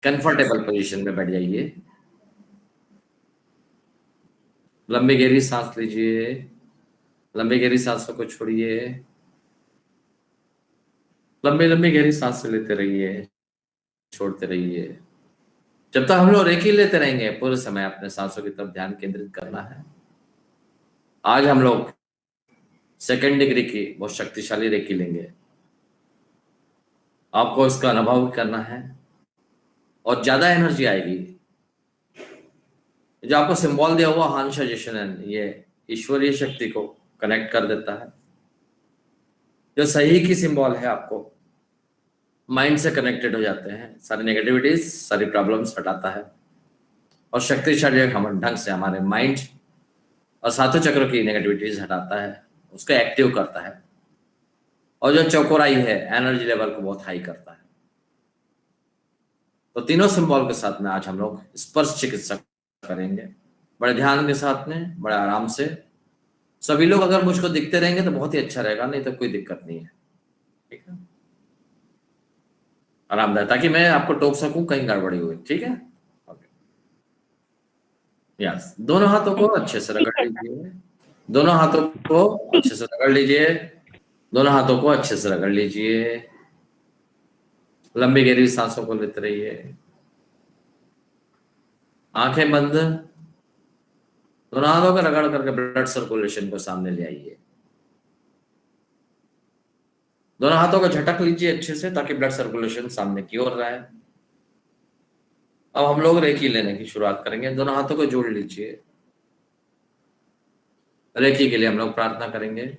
Comfortable position में बैठ जाइए। लंबी गहरी सांस लीजिए, लंबी गहरी सांसों को छोड़िए, लंबी लंबी गहरी सांस लेते रहिए, छोड़ते रहिए। जब तक हम लोग रेकी लेते रहेंगे पूरे समय अपने सांसों की तरफ ध्यान केंद्रित करना है। आज हम लोग सेकेंड डिग्री की बहुत शक्तिशाली रेकी लेंगे, आपको इसका अनुभव करना है और ज्यादा एनर्जी आएगी। जो आपको सिंबल दिया हुआ हंस जैसन, ये ईश्वरीय शक्ति को कनेक्ट कर देता है। जो सही की सिंबल है, आपको माइंड से कनेक्टेड हो जाते हैं, सारी नेगेटिविटीज सारी प्रॉब्लम्स हटाता है और शक्तिशाली हम ढंग से हमारे माइंड और सातों चक्र की नेगेटिविटीज हटाता है, उसको एक्टिव करता है। और जो चौकोराई है, एनर्जी लेवल को बहुत हाई करता है। तो तीनों सिंबल के साथ में आज हम लोग स्पर्श चिकित्सा करेंगे, बड़े ध्यान के साथ में, बड़े आराम से। सभी लोग अगर मुझको दिखते रहेंगे तो बहुत ही अच्छा रहेगा, नहीं तो कोई दिक्कत नहीं है, ठीक है। आरामदायक, ताकि मैं आपको टोक सकूं कहीं गड़बड़ी हुई, ठीक है। Okay, yes. दोनों हाथों को अच्छे से रगड़ लीजिए, दोनों हाथों को अच्छे से रगड़ लीजिए, दोनों हाथों को अच्छे से रगड़ लीजिए। लंबी गहरी सांसों को लेते रहिए, आंखें बंद। दोनों हाथों को रगड़ करके ब्लड सर्कुलेशन को सामने ले आइए। दोनों हाथों को झटक लीजिए अच्छे से, ताकि ब्लड सर्कुलेशन सामने की ओर रहे। अब हम लोग रेकी लेने की शुरुआत करेंगे। दोनों हाथों को जोड़ लीजिए। रेकी के लिए हम लोग प्रार्थना करेंगे।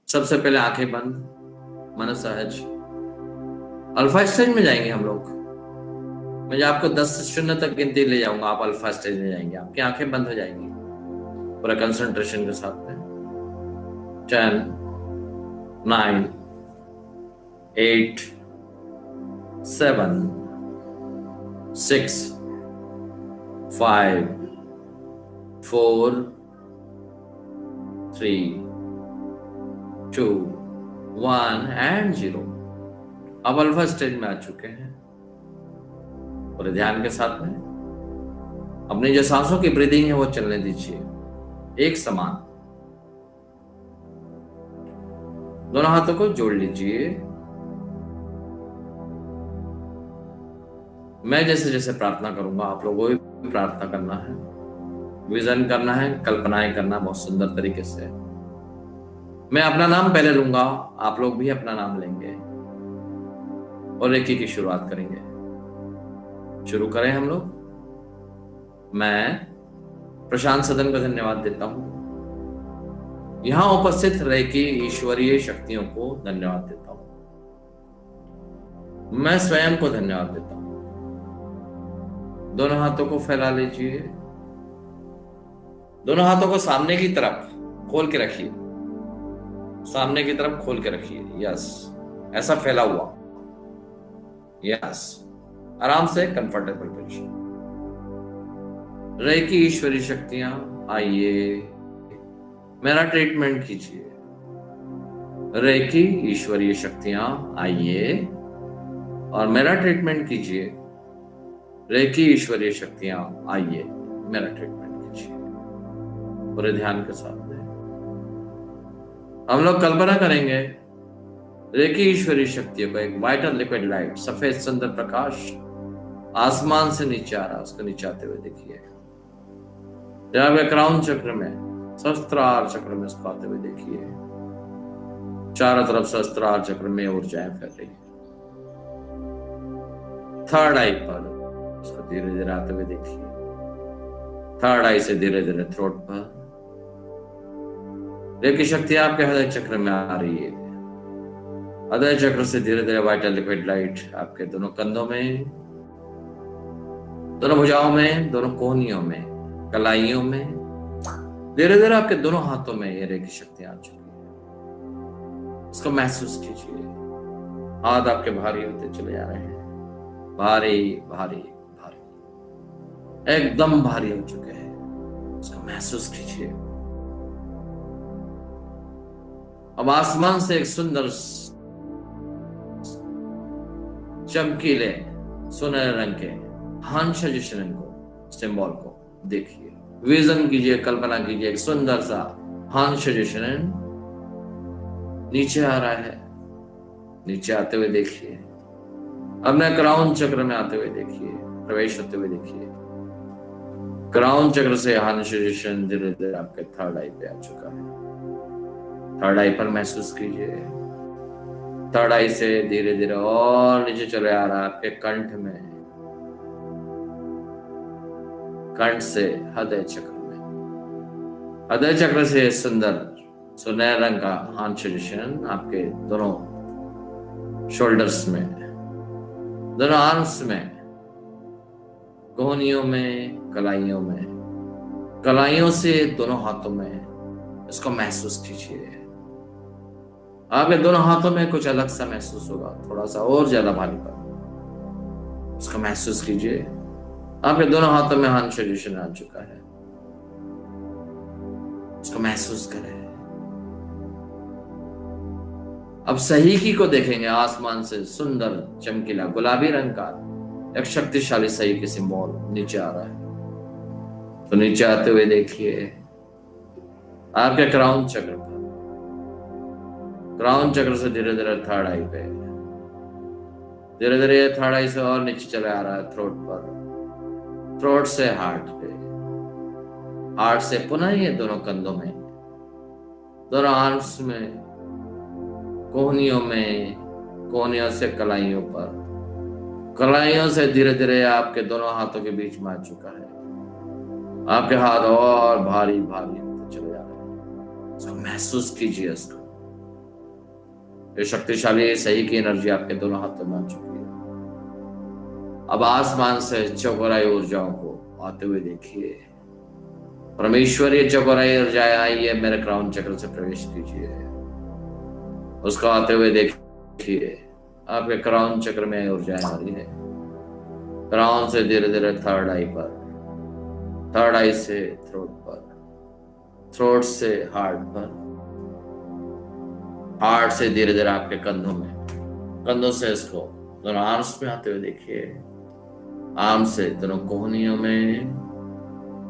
सबसे पहले आंखें बंद, मन सहज। अल्फा स्टेज में जाएंगे हम लोग। मैं आपको 10 से 0 तक गिनती ले जाऊंगा, आप अल्फा स्टेज में जाएंगे। आपकी आंखें बंद हो जाएंगी पूरा कंसंट्रेशन के साथ में। 10, 9, 8, 7, 6, 5, 4, 3, 2, 1 एंड 0। अब अल्फा स्टेज में आ चुके हैं। पूरे ध्यान के साथ में अपनी जो सांसों की ब्रीदिंग है वो चलने दीजिए एक समान। दोनों हाथों को जोड़ लीजिए। मैं जैसे जैसे प्रार्थना करूंगा आप लोगों को भी प्रार्थना करना है, विजन करना है, कल्पनाएं करना बहुत सुंदर तरीके से। मैं अपना नाम पहले लूंगा, आप लोग भी अपना नाम लेंगे और रेकी की शुरुआत करेंगे। शुरू करें हम लोग। मैं प्रशांत सदन को धन्यवाद देता हूं, यहां उपस्थित रेकी ईश्वरीय शक्तियों को धन्यवाद देता हूं, मैं स्वयं को धन्यवाद देता हूं। दोनों हाथों को फैला लीजिए, दोनों हाथों को सामने की तरफ खोल के रखिए, सामने की तरफ खोल के रखिए। यस, ऐसा फैला हुआ। यस, आराम से कंफर्टेबल पोजीशन। रेकी ईश्वरीय शक्तियां आइए, मेरा ट्रीटमेंट कीजिए। रेकी ईश्वरीय शक्तियां आइए और मेरा ट्रीटमेंट कीजिए। रेकी ईश्वरीय शक्तियां आइए, मेरा ट्रीटमेंट कीजिए। पूरे ध्यान के साथ में हम लोग कल्पना करेंगे रेकी ईश्वरीय शक्तियों का एक वाइटल लिक्विड लाइट, सफेद सुंदर प्रकाश आसमान से नीचे आ रहा है, उसको नीचे आते हुए देखिए। जब क्राउन चक्र में, सहस्त्रार चक्र में उसको आते हुए देखिए। चारों तरफ सहस्त्रार चक्र में ऊर्जाएं फैल रही है। थर्ड आई पर उसको धीरे धीरे आते हुए देखिए। थर्ड आई से धीरे धीरे थ्रोट पर। रेकी शक्ति आपके हृदय चक्र में आ रही है। हृदय चक्र से धीरे धीरे वाइटल लिक्विड लाइट आपके दोनों कंधों में, दोनों भुजाओं में, दोनों कोहनियों में, कलाइयों में, धीरे धीरे आपके दोनों हाथों में ये रेकी शक्ति आ चुकी है। इसको महसूस कीजिए। हाथ आपके भारी होते चले जा रहे हैं, भारी भारी भारी, एकदम भारी हो चुके हैं। इसको महसूस कीजिए। अब आसमान से एक सुंदर चमकीले सुनहरे रंग के हान सजेशन को, सिंबल को देखिए, विजन कीजिए, कल्पना कीजिए, एक सुंदर सा हान सजेशन नीचे आ रहा है। नीचे आते हुए देखिए, अपने क्राउन चक्र में आते हुए देखिए, प्रवेश होते हुए देखिए। क्राउन चक्र से हान सजेशन धीरे धीरे आपके थर्ड आई पे आ चुका है। थर्ड आई पर महसूस कीजिए। थर्ड आई से धीरे धीरे और नीचे चले आ रहा है आपके कंठ में, कंठ से हृदय चक्र में, हृदय चक्र से सुंदर सुनहरे रंग का हान सजेशन आपके दोनों शोल्डर्स में, दोनों आर्म्स में, कोहनियों में, कलाइयों में, कलाइयों से दोनों हाथों में इसको महसूस कीजिए। आपके दोनों हाथों में कुछ अलग सा महसूस होगा, थोड़ा सा और ज्यादा भारीपन, उसको महसूस कीजिए। आपके दोनों हाथों में हान सजेशन आ चुका है, उसको महसूस करें। अब सहीकी को देखेंगे, आसमान से सुंदर चमकीला गुलाबी रंग का एक शक्तिशाली सही की सिंबल नीचे आ रहा है। तो नीचे आते हुए देखिए आपके क्राउन चक्र पर, क्राउन चक्र से धीरे धीरे थर्ड आई पे, धीरे धीरे थर्ड आई से और नीचे चले आ रहा है थ्रोट पर, थ्रोट से हार्ट पे, हार्ट से पुनः ये दोनों कंधों में, दोनों आर्म्स में, कोहनियों में, कोहनियों से कलाइयों पर, कलाइयों से धीरे धीरे आपके दोनों हाथों के बीच में आ चुका है। आपके हाथ और भारी भारी होते चले जा रहे हैं, इसको महसूस कीजिए। इसको ये शक्तिशाली सही की एनर्जी आपके दोनों हाथों में आ चुकी है। अब आसमान से चौकोराई ऊर्जाओं को आते हुए देखिए। परमेश्वरीय चौकोराई ऊर्जाएं आई है, मेरे क्राउन चक्र से प्रवेश कीजिए, उसको आते हुए देखिए। आपके क्राउन चक्र में ऊर्जाएं आ रही है, क्राउन से धीरे धीरे थर्ड आई पर, थर्ड आई से थ्रोट पर, थ्रोट से हार्ट पर, हार्ट से धीरे धीरे आपके कंधों में, कंधों से इसको दोनों आर्म्स में आते हुए देखिए। आर्म से दोनों कोहनियों में,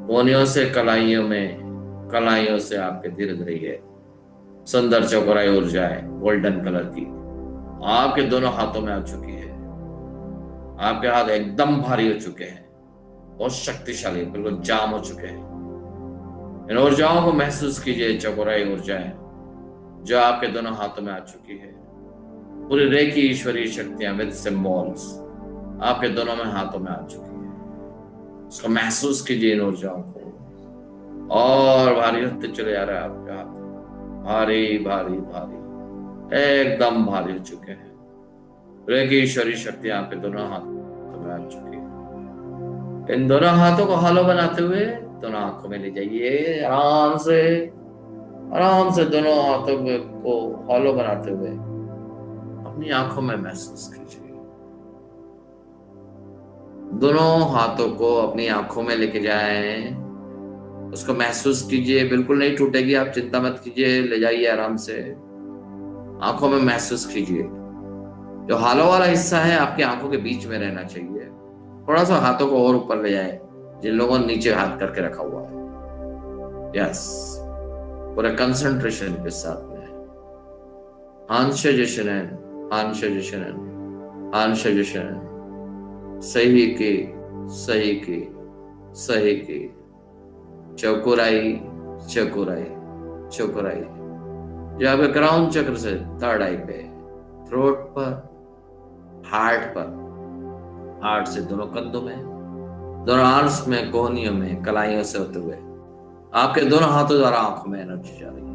कोहनियों से कलाइयों में, कलाइयों से आपके धीरे धीरे ये सुंदर चौकोराई ऊर्जाएं गोल्डन कलर की आपके दोनों हाथों में आ चुकी है। आपके हाथ एकदम भारी हो चुके हैं, बहुत शक्तिशाली, बिल्कुल जाम हो चुके हैं। इन ऊर्जाओं को महसूस कीजिए, चौकोराई ऊर्जाएं जो आपके दोनों हाथों में आ चुकी है। पूरी रेखी ईश्वरीय शक्तियां विद सिंबल्स आपके दोनों में हाथों में आ चुकी है। उसको महसूस कीजिए, इन ऊर्जाओं को, और भारी होते चले आ रहा है आपके हाथ, भारी भारी भारी, एकदम भारी हो चुके हैं। रेखी ईश्वरीय शक्ति आपके दोनों हाथों में आ चुकी है। इन दोनों हाथों को हॉलो बनाते हुए दोनों आंखों में ले जाइए, आराम से, आराम से दोनों हाथों को हॉलो बनाते हुए अपनी आंखों में महसूस कीजिए। दोनों हाथों को अपनी आंखों में लेके जाएं, उसको महसूस कीजिए। बिल्कुल नहीं टूटेगी, आप चिंता मत कीजिए, ले जाइए आराम से, आंखों में महसूस कीजिए। जो हालो वाला हिस्सा है आपकी आंखों के बीच में रहना चाहिए। थोड़ा सा हाथों को और ऊपर ले जाए, जिन लोगों ने नीचे हाथ करके रखा हुआ है। यस, पूरे कंसंट्रेशन के साथ में सही की, सही की, सही की, चौकोराई, चौकोराई, चौकोराई, जो आपके क्राउन चक्र से थर्ड आई पे, थ्रोट पर, हार्ट पर, हार्ट से दोनों कंधों में, दोनों आर्म्स में, कोहनियों में, कलाइयों से होते हुए आपके दोनों हाथों द्वारा आंखों में एनर्जी जा रही है।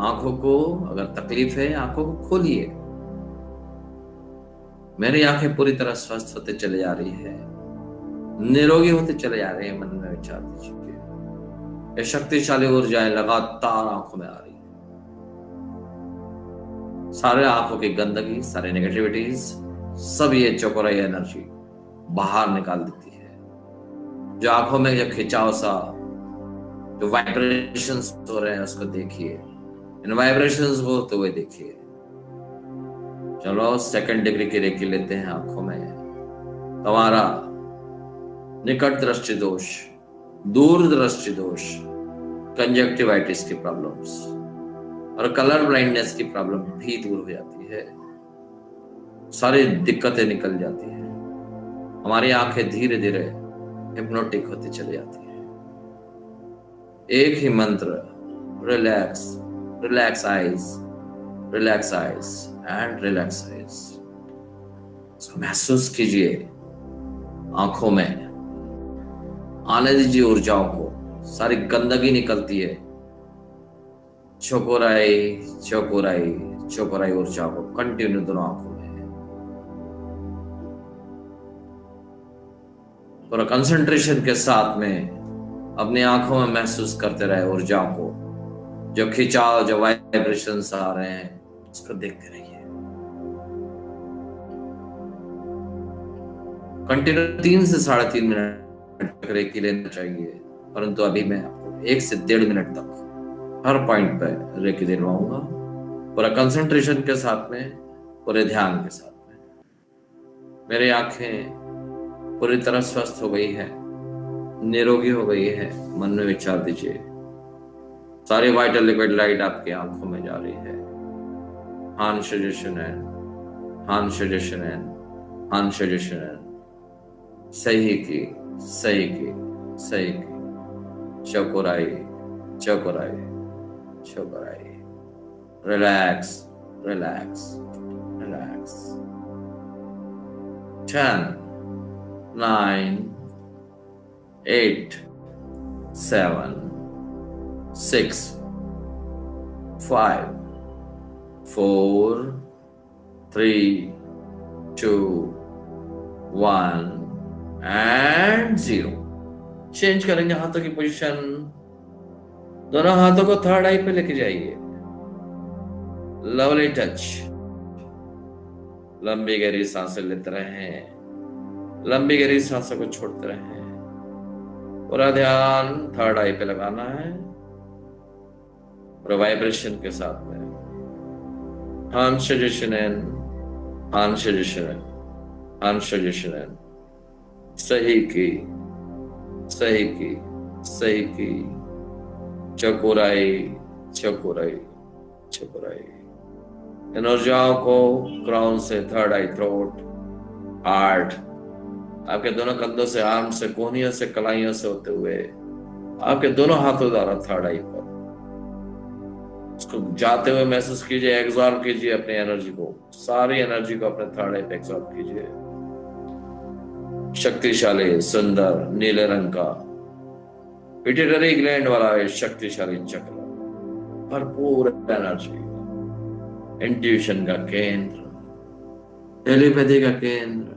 आंखों को अगर तकलीफ है, आंखों को खोलिए। मेरी आंखें पूरी तरह स्वस्थ होते चले जा रही है, निरोगी होते चले जा रहे हैं। मन में विचार दीजिए, ये शक्तिशाली ऊर्जाएं लगातार आंखों में आ रही है। सारे आंखों की गंदगी, सारे नेगेटिविटीज, सब ये चौकोराई एनर्जी बाहर निकाल देती है। जो आंखों में जो खिंचाव सा, जो वाइब्रेशंस हो रहे हैं, उसको देखिए, इन वाइब्रेशंस को होते हुए देखिए। चलो सेकंड डिग्री की रेकी लेते हैं आंखों में, हमारा निकट दृष्टि दोष, दूर दृष्टि दोष, कंजक्टिवाइटिस की प्रॉब्लम्स और कलर ब्लाइंडनेस की प्रॉब्लम भी दूर हो जाती है। सारी दिक्कतें निकल जाती है। हमारी आंखें धीरे धीरे हिप्नोटिक होती चली जाती है। एक ही मंत्र, relax, relax eyes, relax eyes and relax eyes. इसको महसूस कीजिए। आंखों में आने दीजिए ऊर्जाओं को। सारी गंदगी निकलती है। चौकोराई चौकोराई चौकोराई ऊर्जा को कंटिन्यू दोनों आंखों में। पूरा कंसंट्रेशन के साथ में अपनी आंखों में महसूस करते रहे ऊर्जाओं को। जो खिंचाव, जो वाइब्रेशंस आ रहे हैं, उसको देखते रहिए। कंटिन्यू 3 से 3.5 मिनट तक रेकी लेना चाहिए, परंतु अभी मैं आपको 1 से 1.5 मिनट तक हर पॉइंट पर रेकी दिलवाऊंगा, पूरा कंसंट्रेशन के साथ में, पूरे ध्यान के साथ में। मेरी आंखें पूरी तरह स्वस्थ हो गई है, निरोगी हो गई है। मन में विचार दीजिए। सारी वाइटल लिक्विड लाइट आपकी आंखों में जा रही है। हान सजेशन है, हान सजेशन है, हान सजेशन है। सही की, सही की, सही की। चौकोराई चौकोराई चौकोराई। Relax, relax, relax. 10, 9, 8, 7, 6, 5, 4, 3, 2, 1 and 0। Change करेंगे हाथों की पोजीशन। दोनों हाथों को थर्ड आई पे लेके जाइए। Lovely touch. लंबी गहरी सांसें लेते रहें, लंबी गहरी सांसों को छोड़ते रहें। पूरा ध्यान थर्ड आई पे लगाना है, पूरा वाइब्रेशन के साथ में। हान सजेशन इन, हान सजेशन इन, हान सजेशन इन। सही की, सही की, सही की। चौकोराई चौकोराई चौकोराई। इन ऊर्जाओं को क्राउन से थर्ड आई, थ्रोट, हार्ट, आपके दोनों कंधों से, आर्म से, कोहनियों से, कलाइयों से होते हुए आपके दोनों हाथों द्वारा थर्ड आई पर उसको जाते हुए महसूस कीजिए। एग्जॉर्ब कीजिए अपनी एनर्जी को, सारी एनर्जी को अपने थर्ड आई पे एग्जॉर्ब कीजिए। शक्तिशाली, सुंदर नीले रंग का पिट्यूटरी ग्लैंड वाला है शक्तिशाली चक्र, भरपूर एनर्जी, इंट्यूशन का केंद्र, टेलीपैथी का केंद्र,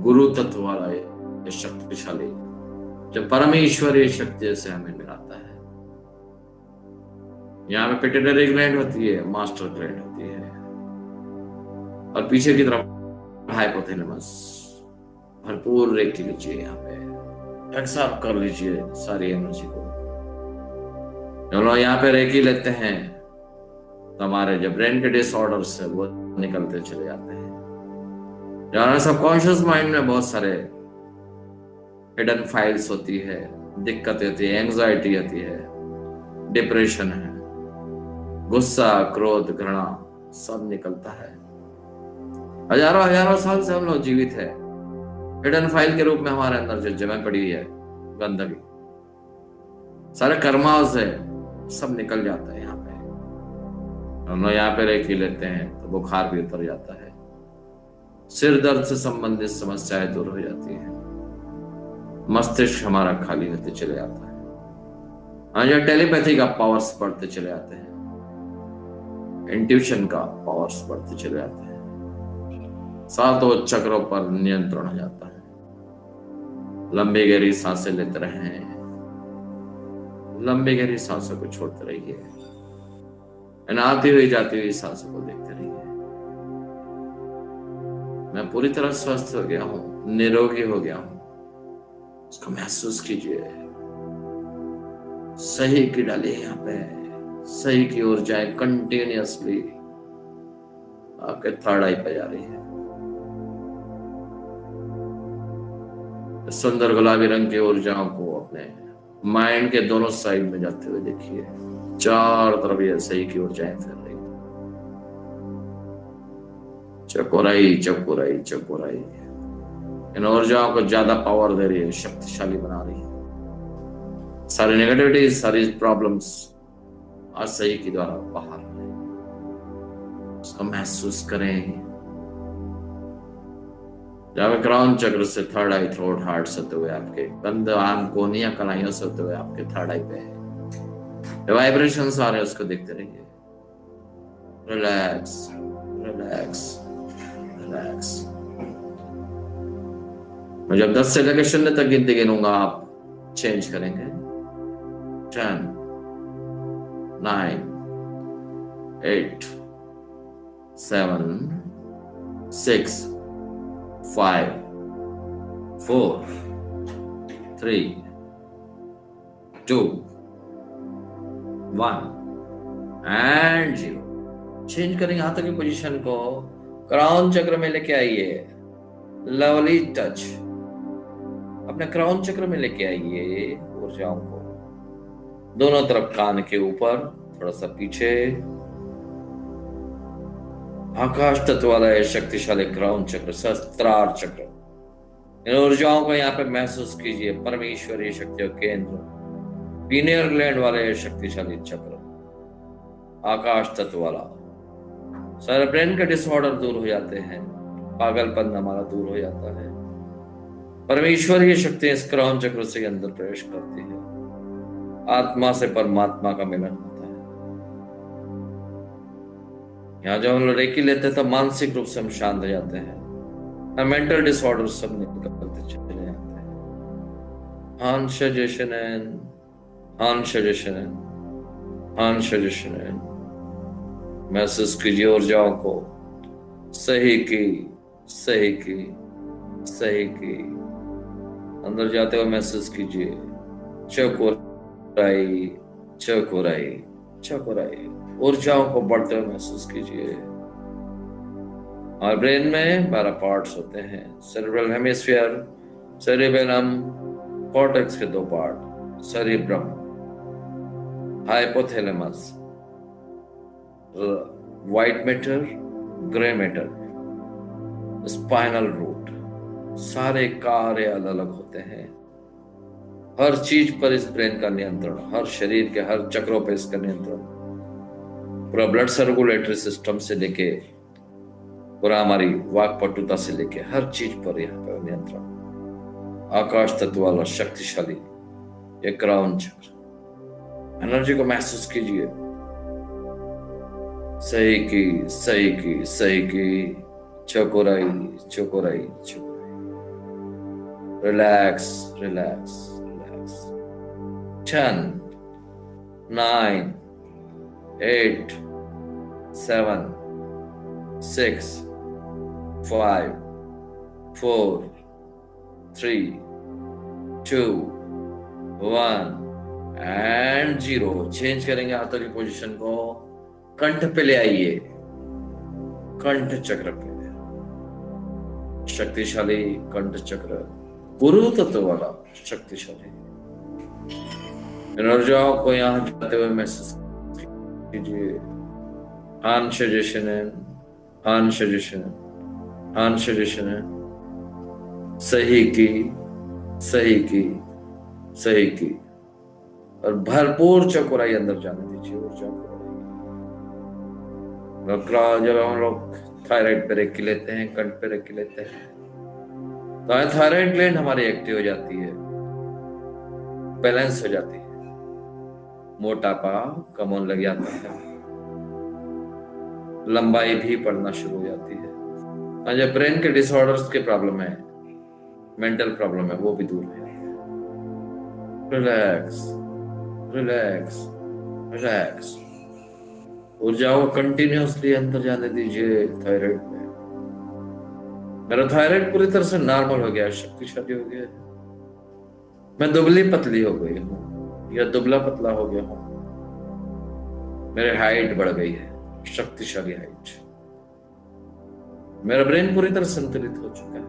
गुरु तत्व वाला ये शक्तिशाली, जो परमेश्वरीय शक्ति से हमें मिलाता है। यहाँ पे पिट्यूटरी ग्लैंड होती है, मास्टर ग्लैंड होती है, और पीछे की तरफ हाइपोथैलेमस। भरपूर रेखी लीजिए, यहाँ पे एक्सर्ब कर लीजिए सारी एनर्जी को। जब लोग यहाँ पे रेकी लेते हैं तो हमारे जो ब्रेन के डिसऑर्डर्स है वो निकलते चले जाते हैं। जहाँ सबकॉन्शियस माइंड में बहुत सारे हिडन फाइल्स होती है, दिक्कतें होती है, एंजाइटी होती है, डिप्रेशन है, गुस्सा, क्रोध, घृणा, सब निकलता है। हजारों हजारों साल से हम लोग जीवित है, हिडन फाइल के रूप में हमारे अंदर जो जमा पड़ी है गंदगी, सारे कर्माओं से सब निकल जाता है। यहाँ पे हम लोग यहाँ पे रेकी लेते हैं तो बुखार भी उतर जाता है, सिर दर्द से संबंधित समस्याएं दूर हो जाती है, मस्तिष्क हमारा खाली होते चले जाता है, जो टेलीपैथी का पावर्स बढ़ते चले जाते हैं, इंट्यूशन का पावर्स बढ़ते चले जाते हैं, सातों चक्रों पर नियंत्रण हो जाता है। लंबी गहरी सांसें लेते रहें, लंबी गहरी सांसों को छोड़ते रहिए, आती हुई जाती हुई सांसों को देखते रहिए। मैं पूरी तरह स्वस्थ हो गया हूं, निरोगी हो गया हूं, उसको महसूस कीजिए। सही की डालिए यहाँ पे, सही की ऊर्जाएं कंटिन्यूअसली आपके थर्ड आई पे जा रही है। सुंदर गुलाबी रंग की ऊर्जाओं को अपने माइंड के दोनों साइड में जाते हुए देखिए। चारों तरफ ये सही की ऊर्जाएं फैल रही है। चकोराई चकोराई चकोराई इन ऊर्जाओं को ज्यादा पावर दे रही है, शक्तिशाली बना रही है। सारी नेगेटिविटी, सारी प्रॉब्लम्स आज सही के द्वारा बाहर आए। उसको महसूस करें। जब क्राउन चक्र से थर्ड आई, थ्रोट, हार्ट से होते हुए आपके कंध, आम, कोहनियां, कलाइयों से होते हुए आपके थर्ड आई पे है। वाइब्रेशंस आ रहे हैं, उसको देखते रहिए। Relax relax relax. मैं जब 10 से लेकर 0 तक गिनती गिनूंगा, आप चेंज करेंगे। 10, 9, 8, 7, 6, 5, 4, 3, 2, 1 एंड 0। चेंज करेंगे हाथों की पोजीशन को। क्राउन चक्र में लेके आइए। Lovely touch. अपने क्राउन चक्र में लेके आइए ऊर्जाओं को। दोनों तरफ कान के ऊपर, थोड़ा सा पीछे। आकाश तत्व वाला है शक्तिशाली क्राउन चक्र, सहस्त्रार चक्र। इन ऊर्जाओं को यहाँ पे महसूस कीजिए। परमेश्वरीय शक्तियों केंद्र, पीनियल ग्लैंड वाले शक्तिशाली चक्र, आकाश तत्व वाला। सारे ब्रेन के डिसऑर्डर दूर हो जाते हैं, पागलपन हमारा दूर हो जाता है। परमेश्वरीय शक्ति इस क्राउन चक्र से अंदर प्रवेश करती है। आत्मा से परमात्मा का मिलन होता है। यहाँ जब हम लोग रेकी लेते हैं तो मानसिक रूप से हम शांत हो जाते हैं। मेंटल डिसऑर्डर सब निकलते चले जाते हैं। हान सजेशन, हान सजेशन, हान सजेशन। महसूस कीजिए ऊर्जाओं को। सही की, सही की, सही की। अंदर जाते हुए महसूस कीजिए। चकोराई चकोराई चकोराई। ऊर्जाओं को बढ़ते हुए महसूस कीजिए। और ब्रेन में 12 पार्ट्स होते हैं। सेरेब्रल हेमिस्फीयर, सेरेबेलम, कॉर्टेक्स के 2 पार्ट, cerebrum, hypothalamus, white matter, grey matter, spinal root. सारे कार्य अलग अलग होते हैं। हर चीज पर इस ब्रेन का नियंत्रण, हर शरीर के हर चक्रों पर इसका नियंत्रण। पूरा ब्लड सर्कुलेटरी सिस्टम से लेके पूरा हमारी वाक पटुता से लेके हर चीज पर यहाँ पर नियंत्रण। आकाश तत्व वाला शक्तिशाली ये क्राउन चक्र। एनर्जी को महसूस कीजिए। सही की, सही की, सही की। चकोराई चकोराई चकोराई। Relax relax relax. 10, 9, 8, 7, 6, 5, 4, 3, 2, 1 and 0। Change करेंगे हाथों की पोजीशन को। कंठ पे ले आइए। कंठ चक्र पे शक्तिशाली कंठ चक्र, गुरु तत्व वाला शक्तिशाली। ऊर्जाओं को यहां जाते हुए महसूस कीजिए। हान सजेशन, हान सजेशन, हान सजेशन। सही की, सही की, सही की। और भरपूर चकोराई अंदर जाने दीजिए ऊर्जाओं को। जब हम लोग थायराइड पे रेकी लेते हैं, कंठ पे रेकी लेते हैं, तो थायराइड ग्लैंड हमारी एक्टिव हो जाती है, बैलेंस हो जाती है, मोटापा कम होने लग जाता है, लंबाई भी बढ़ना शुरू हो जाती है। और जब ब्रेन के डिसऑर्डर्स के प्रॉब्लम है, मेंटल प्रॉब्लम है, वो भी दूर हो जाती है। Relax relax relax. ऊर्जाओं को कंटिन्यूअसली अंदर जाने दीजिए थायराइड में। मेरा थायराइड पूरी तरह से नॉर्मल हो गया, शक्तिशाली हो गया। मैं दुबली पतली हो गई हूँ या दुबला पतला हो गया हूँ। मेरी हाइट बढ़ गई है, शक्तिशाली हाइट। मेरा ब्रेन पूरी तरह संतुलित हो चुका है।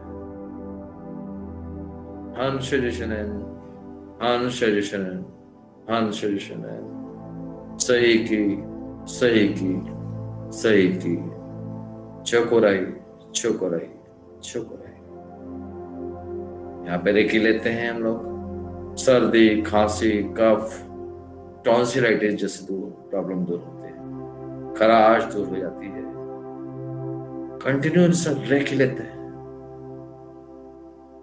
Hanshirishinen, Hanshirishinen, Hanshirishinen. सही की, सही की, सही की, चकोराई, चकोराई, चकोराई। यहाँ पे रेकी लेते हैं हम लोग। सर्दी, खांसी, कफ, टॉन्सिलाइटिस जैसे प्रॉब्लम दूर होते हैं, खराश दूर हो जाती है। कंटिन्यूस रेकी लेते हैं।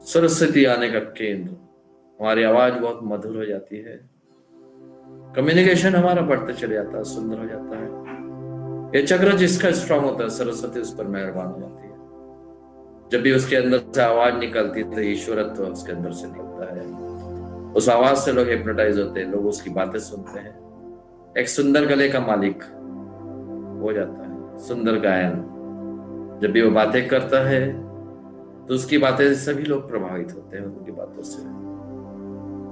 सरस्वती आने का केंद्र, हमारी आवाज बहुत मधुर हो जाती है, कम्युनिकेशन हमारा बढ़ते चले जाता है, सुंदर हो जाता है। ये चक्र जिसका स्ट्रांग होता है, सरस्वती उस पर मेहरबान हो जाती है। जब भी उसके अंदर से आवाज निकलती है तो ईश्वरत्व उसके अंदर से निकलता है। उस आवाज से लोग हिप्नोटाइज होते हैं, लोग उसकी बातें सुनते हैं। एक सुंदर गले का मालिक हो जाता है, सुंदर गायन। जब भी वो बातें करता है तो उसकी बातें सभी लोग प्रभावित होते हैं उनकी बातों से।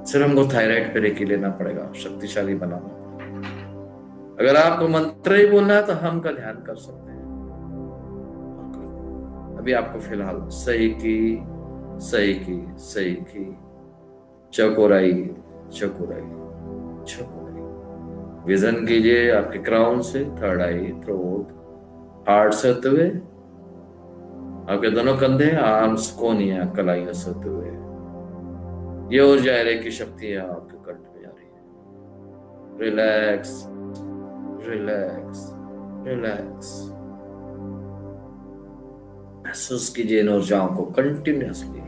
सिर्फ हमको थायराइड पे रेकी लेना पड़ेगा, शक्तिशाली बनाना पड़ेगा। अगर आपको मंत्र ही बोलना है तो हम का ध्यान कर सकते हैं। अभी आपको फिलहाल सही की, सही की, सही की, चकोराई, चकोराई, चकोराई। विजन कीजिए आपके क्राउन से, थर्ड आई, थ्रोट, हार्ट से होते हुए, आपके दोनों कंधे, आर्म्स, कोनिया, कलाइयों से होते हुए ये ऊर्जा की शक्तियां आपके कंठ में जा रही है। Relax, relax, relax. महसूस कीजिए इन ऊर्जाओं को कंटिन्यूअसली।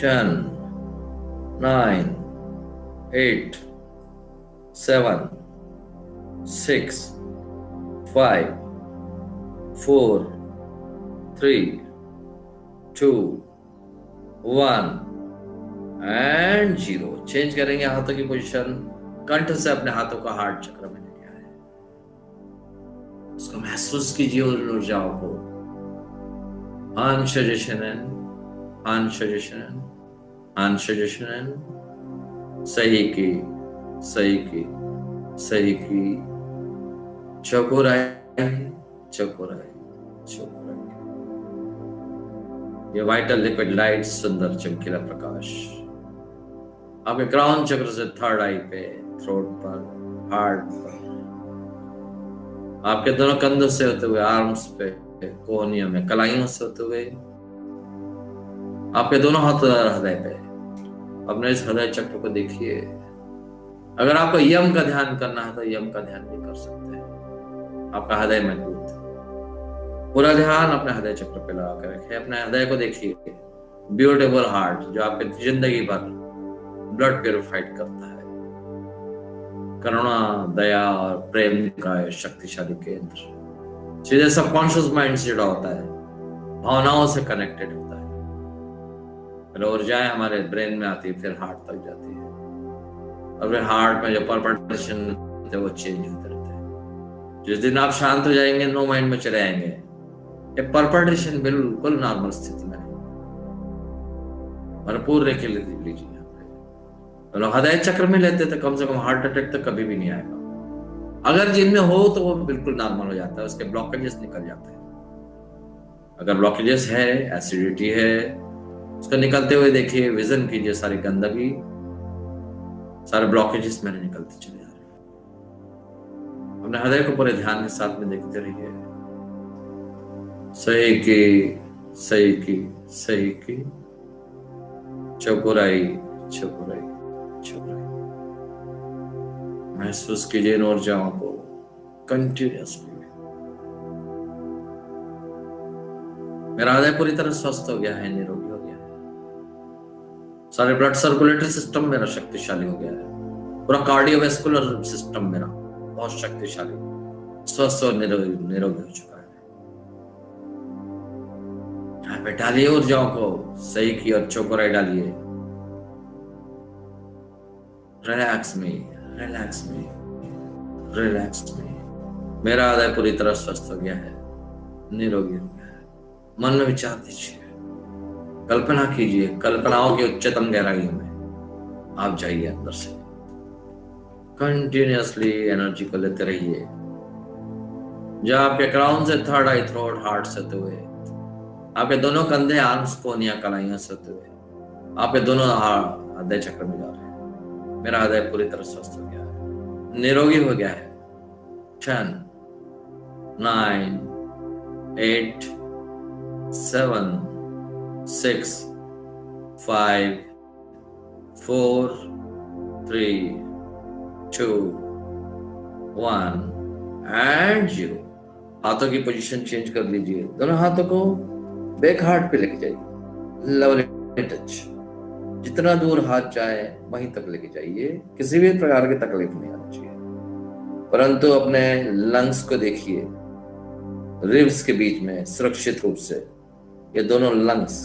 10, 9, 8, 7, 6, 5, 4, 3, 2, 1 एंड 0। चेंज करेंगे हाथों की पोजीशन। कंठ से अपने हाथों का हार्ट चक्र में लेके आए, उसको महसूस कीजिए उन ऊर्जाओं को। अंशजशनन, अंशजशनन, अंशजशनन। सही की, सही की, सही की, चकोराई, चकोराई, चकोराई। ये वाइटल लिक्विड लाइट, सुंदर चमकीला प्रकाश आपके क्राउन चक्र से थर्ड आई पे, थ्रोट पर, हार्ट पर, आपके दोनों कंधों से होते हुए आर्म्स पे, कोहनियों में, कलाइयों से होते हुए आपके दोनों हाथों हृदय पे। अपने इस हृदय चक्र को देखिए। अगर आपको यम का ध्यान करना है तो यम का ध्यान भी कर सकते हैं। आपका हृदय मजबूत, पूरा ध्यान अपने हृदय चक्र पे लगा कर रखें। अपने हृदय को देखिए, ब्यूटीफुल हार्ट जो आपके जिंदगी भर ब्लड प्यूरिफाइड करता है। करुणा, दया और प्रेम का शक्तिशाली केंद्र सीधे सबकॉन्शियस माइंड से जुड़ा होता है, भावनाओं से कनेक्टेड होता है। पहले ऊर्जाएं हमारे ब्रेन में आती है, फिर हार्ट तक जाती है, और फिर हार्ट में जो परपल्शन होते हैं वो चेंज होते रहते हैं। जिस दिन आप शांत हो जाएंगे, नो माइंड में चले आएंगे, ये परपल्शन बिल्कुल नॉर्मल स्थिति में है। भरपूर रेखी लीजिए। हृदय चक्र में लेते तो कम से कम हार्ट अटैक तक कभी भी नहीं आएगा। अगर जिनमें हो तो वो बिल्कुल नॉर्मल हो जाता है, उसके ब्लॉकेजेस निकल जाते हैं। अगर ब्लॉकेजेस है, एसिडिटी है, उसको निकलते हुए देखिए, विजन कीजिए, सारी गंदगी, सारे ब्लॉकेजेस मेरे निकलते चले जा रहे हैं। अपने हृदय को पूरे ध्यान के साथ में देखते रहिए। सही की, सही की, सही की, चकोराई, चकोराई, चकोराई। महसूस कीजिए इन ऊर्जाओं को कंटिन्यूअसली। मेरा हृदय पूरी तरह स्वस्थ हो गया है, निरोगी हो गया है। सारे ब्लड सर्कुलेटरी सिस्टम मेरा शक्तिशाली हो गया है। पूरा कार्डियोवैस्कुलर सिस्टम मेरा बहुत शक्तिशाली, स्वस्थ और निरोगी हो चुका है। यहाँ पे डालिए ऊर्जाओं को, सही की और चकोराई डालिए। रिलैक्स में, रिलैक्स में, रिलैक्स में। मेरा हृदय पूरी तरह स्वस्थ हो गया है, निरोगी हो गया है। मन में विचार दीजिए, कल्पना कीजिए, कल्पनाओं की उच्चतम गहराइयों में आप जाइए अंदर से। कंटिन्यूअसली एनर्जी को लेते रहिए। जो आपके क्राउन से थर्ड आई, थ्रोट, हार्ट से होते हुए, आपके दोनों कंधे, आर्म्स, कोहनियां, कलाइयों से होते हुए आपके दोनों हृदय चक्र में जा रहे हैं। मेरा हृदय पूरी तरह स्वस्थ हो गया है, निरोगी हो गया है। 10, 9, 8, 7, 6, 5, 4, 3, 2, 1 एंड 0। हाथों की पोजीशन चेंज कर लीजिए। दोनों हाथों को बैक हार्ट पे लेके जाइए। Lovely touch. जितना दूर हाथ जाए वहीं तक लेके जाइए। किसी भी प्रकार की तकलीफ नहीं आनी चाहिए, परंतु अपने लंग्स को देखिए, रिब्स के बीच में सुरक्षित रूप से ये दोनों लंग्स,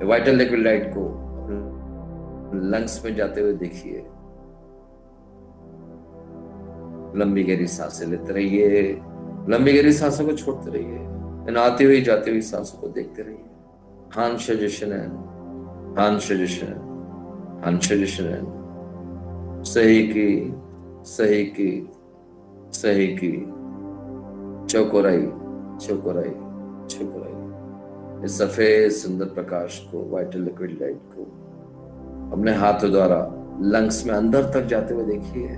वाइटल लिक्विड लाइट को लंग्स में जाते हुए देखिए। लंबी गहरी सांसें लेते रहिए, लंबी गहरी सांसों को छोड़ते रहिए। इन आती हुई जाती हुई सांसों को देखते रहिए। सही की, सही की, सही की। चौकोराई, चौकोराई, चौकोराई। इस सफेद सुंदर प्रकाश को, वाइटल लिक्विड लाइट को अपने हाथों द्वारा लंग्स में अंदर तक जाते हुए देखिए।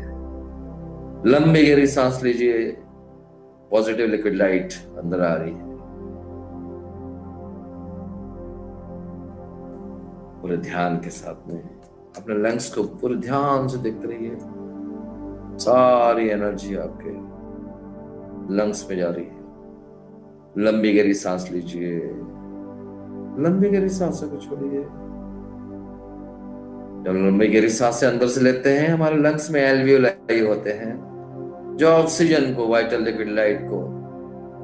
लंबी गहरी सांस लीजिए। पॉजिटिव लिक्विड लाइट अंदर आ रही है। पूरे ध्यान के साथ में अपने लंग्स को पूरे ध्यान से देखते रहिए। सारी एनर्जी आपके लंग्स में जा रही है। लंबी गहरी सांस लीजिए, लंबी गहरी सांसों को छोड़िए। जब लंबी गहरी सांसें अंदर से लेते हैं, हमारे लंग्स में एल्वियोलाई होते हैं जो ऑक्सीजन को, वाइटल लिक्विड लाइट को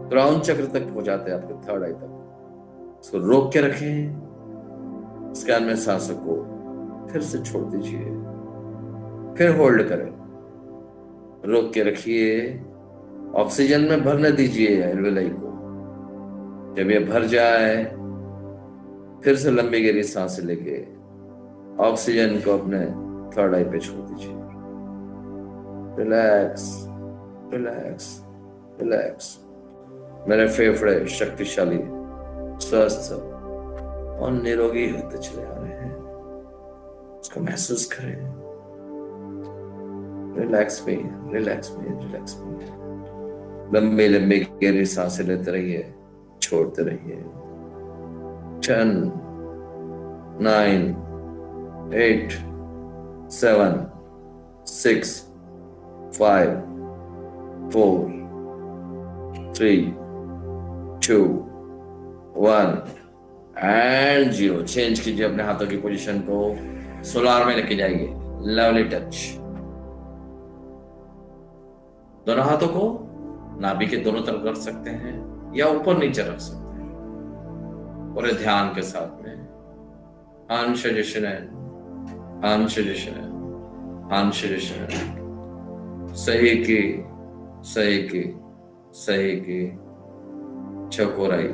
क्राउन चक्र तक पहुंचाते हैं, आपके थर्ड आई तक। इसको रोक के रखें। स्कैन में सांसों को फिर से छोड़ दीजिए, फिर होल्ड करें, रोक के रखिए। ऑक्सीजन में भरने दीजिए एल्वियोलाई को। जब ये भर जाए, फिर से लंबी गहरी सांसें लेके ऑक्सीजन को अपने थर्ड आई पे छोड़ दीजिए। Relax, relax, relax. मेरे फेफड़े शक्तिशाली, स्वस्थ और निरोगी होते चले आ रहे हैं। उसको महसूस करें। रिलैक्स में, रिलैक्स में, रिलैक्स में। लंबी लंबी गहरी सांसें लेते रहिए, छोड़ते रहिए। 10, 9, 8, 7, 6, 5, 4, 3, 2, 1 एंड 0। चेंज कीजिए अपने हाथों की पोजीशन को। सोलार में लेके जाइए। Lovely touch. दोनों हाथों को नाभि के दोनों तरफ रख सकते हैं या ऊपर नीचे रख सकते हैं। पूरे ध्यान के साथ में सही की, सही की, सही की। चौकोराई,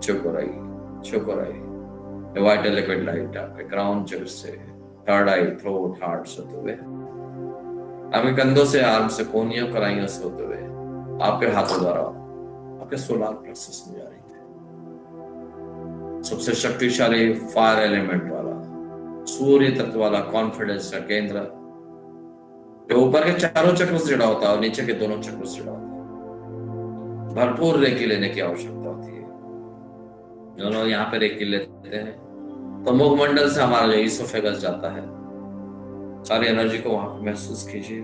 चौकोराई, चौकोराई। वाइटल लिक्विड लाइट आपके क्राउन चक्र से थर्ड आई, थ्रोट, हार्ट से होते हुए, आपके कंधों से, आर्म से, कोहनियों, कलाइयों से होते हुए आपके हाथों द्वारा आपके सोलार प्लेक्सस में जा रही है। सबसे शक्तिशाली फायर एलिमेंट वाला, सूर्य तत्व वाला कॉन्फिडेंस का केंद्र, जो ऊपर के चारों चक्रों से जुड़ा होता है और नीचे के दोनों चक्रों से जुड़ा होता है। भरपूर रेकी लेने की आवश्यकता होती है। दोनों यहाँ पे रेकी लेते हैं तो मुखमंडल से हमारा जो ईसोफेगस जाता है, सारी एनर्जी को वहां पे महसूस कीजिए।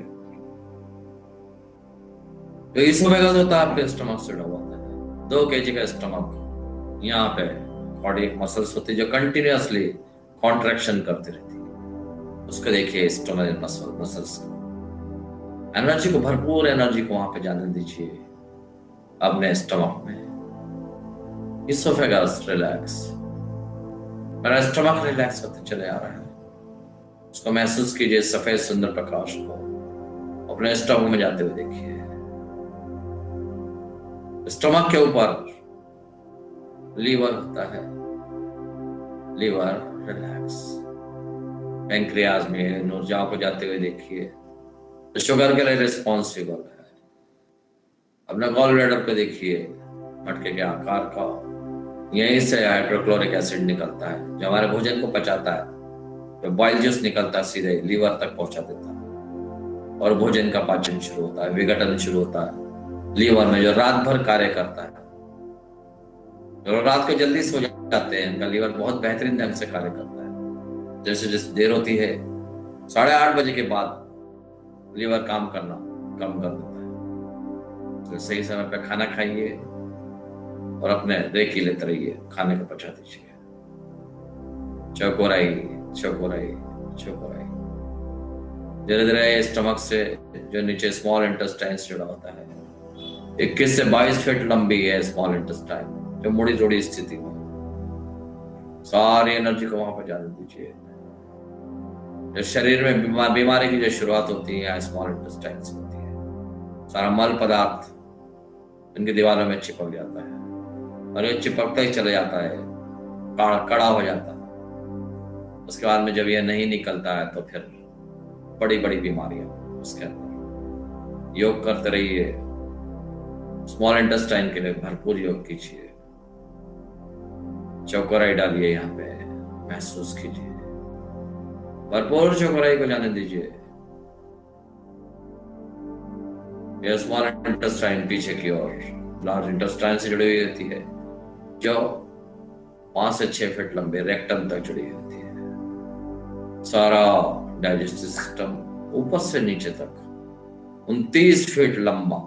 जो ईसोफेगस होता है आपके स्टमक से जुड़ा होता है। 2 kg का स्टमक, यहाँ पे कार्डियक मसल्स होती है जो कंटिन्यूअसली कॉन्ट्रैक्शन करती रहती है। उसको देखिए, स्टमक मसल्स, एनर्जी को, भरपूर एनर्जी को वहां पे जाने दीजिए अपने स्टमक में। Oesophagus relax. मेरा स्टमक रिलैक्स होते चले आ रहा है। उसको महसूस कीजिए, सफेद सुंदर प्रकाश को अपने स्टमक में जाते हुए देखिए। स्टमक के ऊपर लीवर होता है। Liver relax. पैंक्रियाज में ऊर्जाओं को जाते हुए देखिए। शुगर के लिए रिस्पॉन्सिबल है। अपना गॉल ब्लैडर को देखिए, मटके के आकार का, यहीं से हाइड्रोक्लोरिक एसिड निकलता है जो हमारे भोजन को पचाता है, तो बॉइल जूस निकलता है सीधे लीवर तक पहुंचा देता है और भोजन का पाचन शुरू होता है, विघटन शुरू होता है लीवर में, जो रात भर कार्य करता है। जो रात को जल्दी सो जाते हैं उनका लीवर बहुत बेहतरीन ढंग से कार्य करता है। जैसे जैसे देर होती है 8:30 बजे के बाद लीवर काम करना कम कर देता है। तो सही समय पे खाना खाइए और अपने रेकी लेते रहिए, खाने को पचा दीजिए। चौकोराई चौकोराई चौकोराई। धीरे धीरे स्टमक से जो नीचे स्मॉल इंटेस्टाइन से जुड़ा होता है, 21 से 22 फीट लंबी है स्मॉल इंटेस्टाइन, जो मुड़ी जोड़ी स्थिति में, सारी एनर्जी को वहां पर जाने दीजिए। जो शरीर में बीमारी की जो शुरुआत होती है स्मॉल इंटेस्टाइन से होती है। सारा मल पदार्थ इनकी दीवारों में चिपक जाता है और ये चिपकता ही चले जाता है, कड़ा हो जाता है। उसके बाद में जब ये नहीं निकलता है तो फिर बड़ी बड़ी बीमारियां उसके अंदर। योग करते रहिए, स्मॉल इंटेस्टाइन के लिए भरपूर योग कीजिए। चौकोराई डालिए, यहाँ पे महसूस कीजिए, भरपूर चौकोराई को जाने दीजिए। यह स्मॉल इंटेस्टाइन पीछे की ओर लार्ज इंटेस्टाइन से जुड़ी हुई होती है, जो 5 से 6 फीट लंबे रेक्टम तक जुड़ी होती है। सारा डाइजेस्टिव सिस्टम ऊपर से नीचे तक 29 फीट लंबा,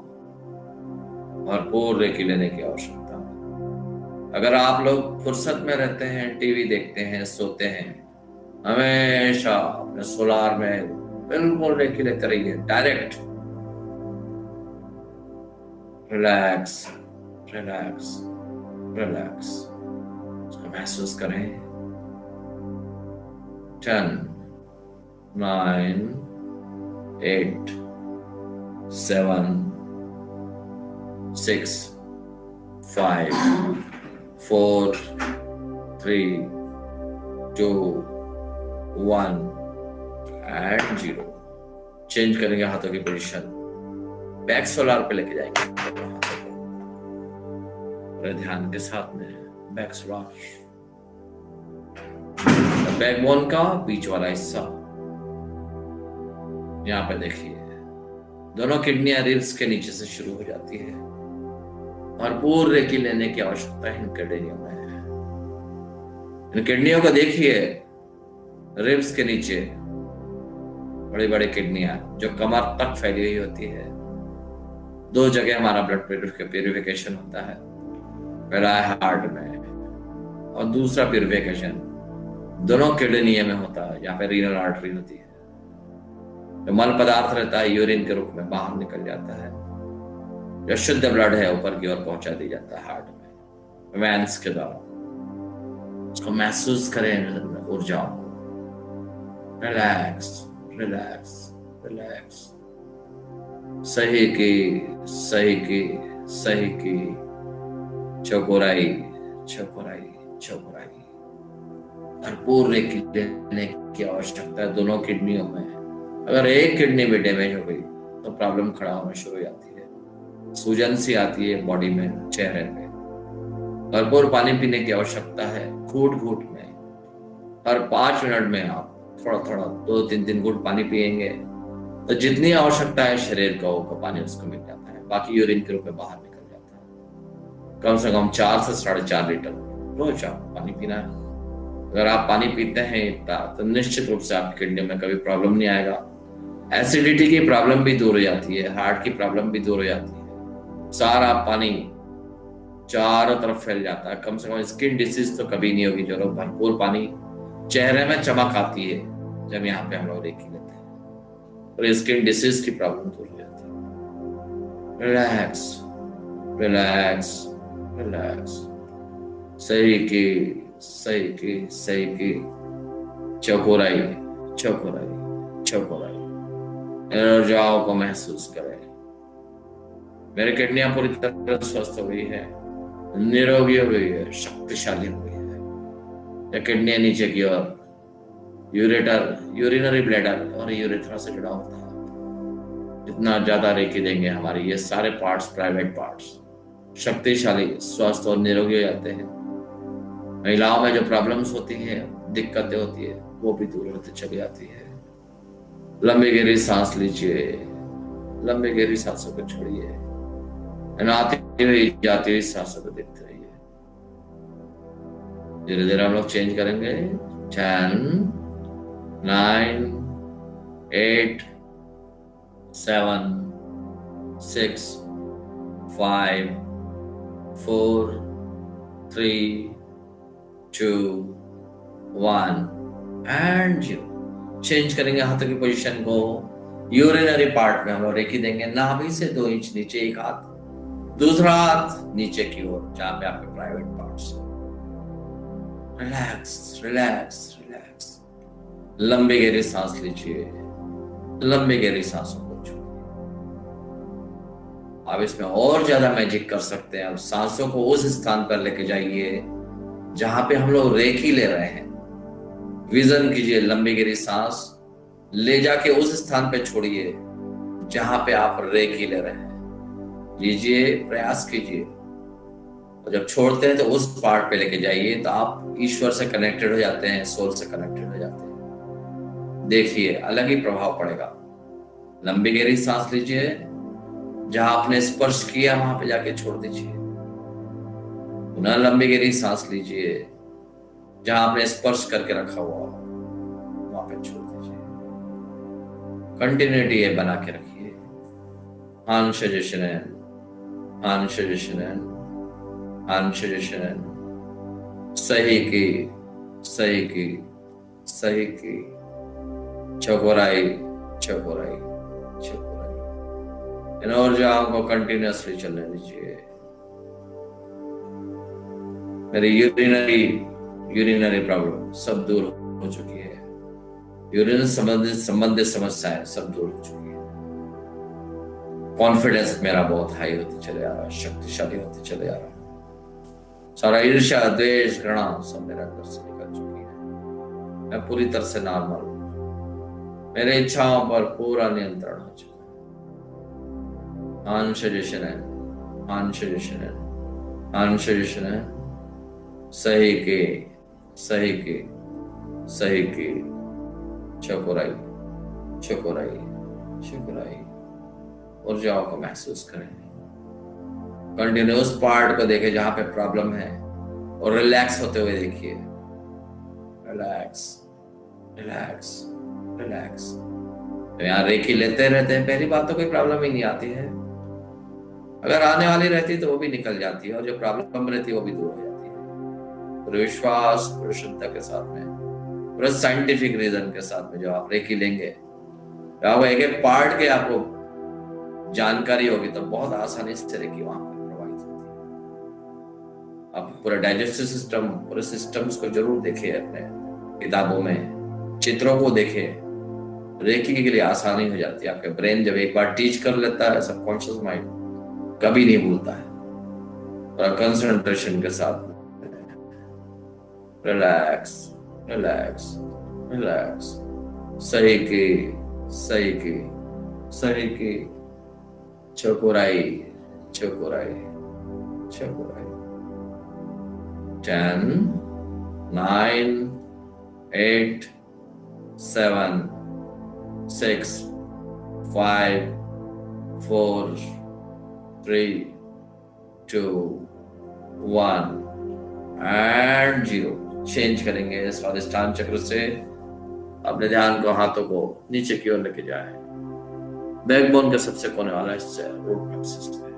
भरपूर रेकी लेने की आवश्यकता है। अगर आप लोग फुर्सत में रहते हैं, टीवी देखते हैं, सोते हैं, हमेशा अपने सोलार में बिल्कुल रेकी लेते रहिए, डायरेक्ट। रिलैक्स रिलैक्स रिलैक्स, उसको महसूस करें। 10 9 8 7 6 5 4 3 2 1 एंड 0। चेंज करेंगे हाथों की पोजीशन, बैक सोलार पे लेके जाएंगे हाथों को, पूरे ध्यान के साथ में बैक सोलार। बैकबोन का बीच वाला हिस्सा यहाँ पे देखिए, दोनों किडनियां रिब्स के नीचे से शुरू हो जाती है। भरपूर रेकी लेने की आवश्यकता है इन किडनियों में। इन किडनियों को देखिए, रिब्स के नीचे बड़ी बड़ी किडनियां जो कमर तक फैली हुई होती है। 2 जगह हमारा ब्लड प्यूरिफिकेशन होता है, पहला है हार्ट में और दूसरा प्यूरिफिकेशन दोनों किडनी में होता है, यहाँ पे रीनल आर्टरी होती है। जो मल पदार्थ रहता है यूरिन के रूप में बाहर निकल जाता है, जो शुद्ध ब्लड है ऊपर की ओर पहुंचा दी जाता है हार्ट में वेन्स के द्वारा। उसको महसूस करें ऊर्जाओं को। रिलैक्स रिलैक्स रिलैक्स, सही की सही की सही की, चौकोराई चौकोराई चौकोराई। भरपूर रेकी लेने की आवश्यकता है दोनों किडनियों में। अगर एक किडनी भी डैमेज हो गई तो प्रॉब्लम खड़ा होना शुरू हो जाती है, सूजन सी आती है बॉडी में, चेहरे पे। भरपूर पानी पीने की आवश्यकता है, घूट घूट में। हर 5 मिनट में आप थोड़ा थोड़ा 2-3 घूट पानी पिएंगे तो जितनी आवश्यकता है शरीर को पानी उसको मिल जाता है, बाकी यूरिन के रूप में बाहर निकल जाता है। कम से कम 4 से 4.5 लीटर रोज आपको पानी पीना है। अगर आप पानी पीते हैं इतना तो निश्चित रूप से आपकी किडनी में कभी प्रॉब्लम नहीं आएगा। एसिडिटी की प्रॉब्लम भी दूर हो जाती है, हार्ट की प्रॉब्लम भी दूर हो जाती है। सारा पानी चारों तरफ फैल जाता है। कम से कम स्किन डिसीज तो कभी नहीं होगी। जो लोग भरपूर पानी, चेहरे में चमक आती है जब यहाँ पे हम लोग रेकी लेते हैं, और स्किन डिसीज की प्रॉब्लम दूर हो जाती है। रिलैक्स रिलैक्स रिलैक्स, सही की सही की सही की, चौकोराई चौकोराई चौकोराई। ऊर्जाओं को महसूस करें। मेरी किडनियां पूरी तरह स्वस्थ हो गई है, निरोगी हो गई है, शक्तिशाली हो गई है। ये किडनियां नीचे की ओर यूरेटर, यूरिनरी ब्लैडर और यूरेथ्रा से जुड़ा होता है। जितना ज्यादा रेकी देंगे हमारे ये सारे पार्ट्स, प्राइवेट पार्ट्स शक्तिशाली, स्वस्थ और निरोगी हो जाते हैं। महिलाओं में जो प्रॉब्लम्स होती है, दिक्कतें होती है, वो भी दूर होती चली आती है। लंबी गहरी सांस लीजिए, लंबी गहरी सांसों को छोड़िए, आती हुई जाती हुई सांसों को देखते रहिए। धीरे धीरे हम लोग चेंज करेंगे। 10, 9, 8, 7, 6, 5, 4, 3, 2, 1 एंड 0। चेंज करेंगे हाथों की पोजीशन को। यूरिनरी पार्ट में हम लोग रेखी देंगे। नाभि से 2 इंच नीचे एक हाथ, दूसरा हाथ नीचे की ओर, जहां पे आपके private parts. Relax relax relax. लंबी गहरी सांस लीजिए, लंबी गहरी सांसों को छोड़िए। आप इसमें और ज्यादा मैजिक कर सकते हैं। अब सांसों को उस स्थान पर लेके जाइए जहां पे हम लोग रेखी ले रहे हैं। विजन कीजिए, लंबी गहरी सांस ले जाके उस स्थान पे छोड़िए जहां पे आप रेखी ले रहे हैं। लीजिए, प्रयास कीजिए, और जब छोड़ते हैं तो उस पार्ट पे लेके जाइए, तो आप ईश्वर से कनेक्टेड हो जाते हैं, सोल से कनेक्टेड हो जाते हैं। देखिए, अलग ही प्रभाव पड़ेगा। लंबी गहरी सांस लीजिए, जहां आपने स्पर्श किया वहां पे जाके छोड़ दीजिए। पुनः लंबी गहरी सांस लीजिए, जहां आपने स्पर्श करके रखा हुआ वहां पे छोड़ दीजिए। कंटिन्यूटी ये बना के रखिए। Anshajishinen, Anshajishinen, Anshajishinen। सही की, सही की, सही की। चकोराई, चकोराई, चकोराई। इन ऊर्जाओं को कंटिन्यूसली चलने दीजिए। मेरी यूरिनरी प्रॉब्लम सब दूर हो चुकी है। यूरिन संबंधित समस्याएं सब दूर हो चुकी है। कॉन्फिडेंस मेरा बहुत हाई होते चले आ रहा है, शक्तिशाली होते चले आ रहा है। सारा ईर्ष्या, द्वेष, घृणा सब मेरे अंदर से निकल चुकी है। मैं पूरी तरह से नॉर्मल हूं। मेरे इच्छाओं पर पूरा नियंत्रण हो चुका है। Anshajishinen, Anshajishinen, Anshajishinen। सही की, सही की, सही की। चकोराई, चकोराई, चकोराई। ऊर्जाओं को महसूस करें। कंटिन्यूस पार्ट को देखें जहां पे प्रॉब्लम है, और रिलैक्स होते हुए देखिए। Relax, relax, relax. तो यहाँ रेखी लेते रहते हैं, पहली बात तो कोई प्रॉब्लम ही नहीं आती है। अगर आने वाली रहती तो वो भी निकल जाती है, और जो प्रॉब्लम रहती है वो भी दूर हो जाती है। पूरे विश्वास, पूरी शुद्धता के साथ में, पूरे साइंटिफिक रीजन के साथ में जो आप रेखी लेंगे, आप एक एक पार्ट के आपको जानकारी होगी तो बहुत आसानी से रेखी वहां पर प्रभावित होती है। आप पूरा डाइजेस्टिव सिस्टम, पूरे सिस्टम्स को जरूर देखिए, अपने किताबों में चित्रों को देखिए। रेखी के लिए आसानी हो जाती है। आपके ब्रेन जब एक बार टीच कर लेता है, सबकॉन्शियस माइंड कभी नहीं भूलता है। पूरा कंसंट्रेशन के साथ रिलैक्स, रिलैक्स, रिलैक्स। सही की, सही की, सही की। चकोराई, चकोराई, चकोराई। 10, 9, 8, 7, 6, 5, 4, 3, 2, 1 एंड 0। चेंज करेंगे। स्वादिष्ठान चक्र से अपने ध्यान को, हाथों को नीचे की ओर लेके जाए। बैकबोन के सबसे कोने वाला हिस्सा रूट प्लेक्सस है।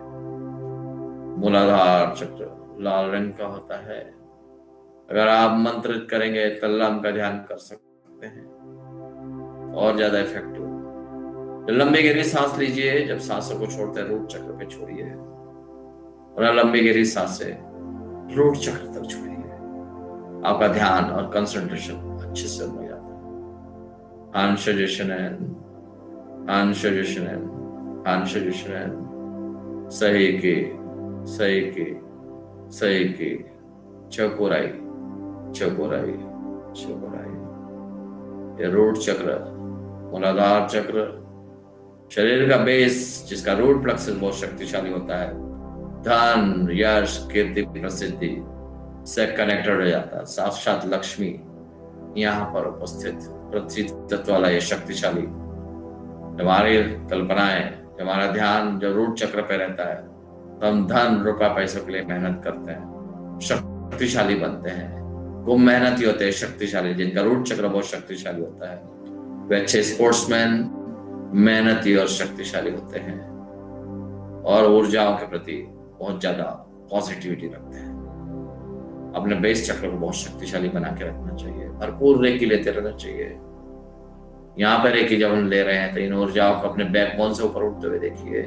मूलाधार चक्र लाल रंग का होता है। अगर आप मंत्रित करेंगे तो लम का ध्यान कर सकते हैं, और ज्यादा इफेक्टिव। तो लंबी गहरी सांस लीजिए। जब सांसों को छोड़ते हैं, रूट चक्र पे छोड़िए, और लंबी गहरी सांसें रूट चक्र तक छोड़िए। आपका ध्यान और कंसंट्रेशन अच्छे से हो जाता है। Anshajishinen, Anshajishinen, Anshajishinen। सही की, सही की, सही की। चकोराई, चकोराई, चकोराई। ये रूट चक्र, मूलाधार चक्र, शरीर का बेस, जिसका रूट प्लेक्सस बहुत शक्तिशाली होता है। धन, यश, कीर्ति, प्रसिद्धि, से कनेक्टेड हो जाता है। साक्षात लक्ष्मी यहाँ पर उपस्थित पृथ्वी तत्व वाला ये शक्तिशाली, हमारी कल्पनाएं, हमारा ध्यान जो रूट चक्र पे रहता है, तो हम धन रुपया पैसों के लिए मेहनत करते हैं, शक्तिशाली बनते हैं। वो मेहनती होते हैं शक्तिशाली, जिनका रूट चक्र बहुत शक्तिशाली होता है, वे अच्छे स्पोर्ट्समैन, मेहनती और शक्तिशाली होते हैं, और ऊर्जाओं के प्रति बहुत ज्यादा पॉजिटिविटी रखते हैं। अपने बेस चक्र को बहुत शक्तिशाली बना के रखना चाहिए, भरपूर रेकी लेते रहना चाहिए। यहाँ पर रेकी जब हम ले रहे हैं तो इन ऊर्जाओं को अपने बैकबोन से ऊपर उठते हुए देखिए।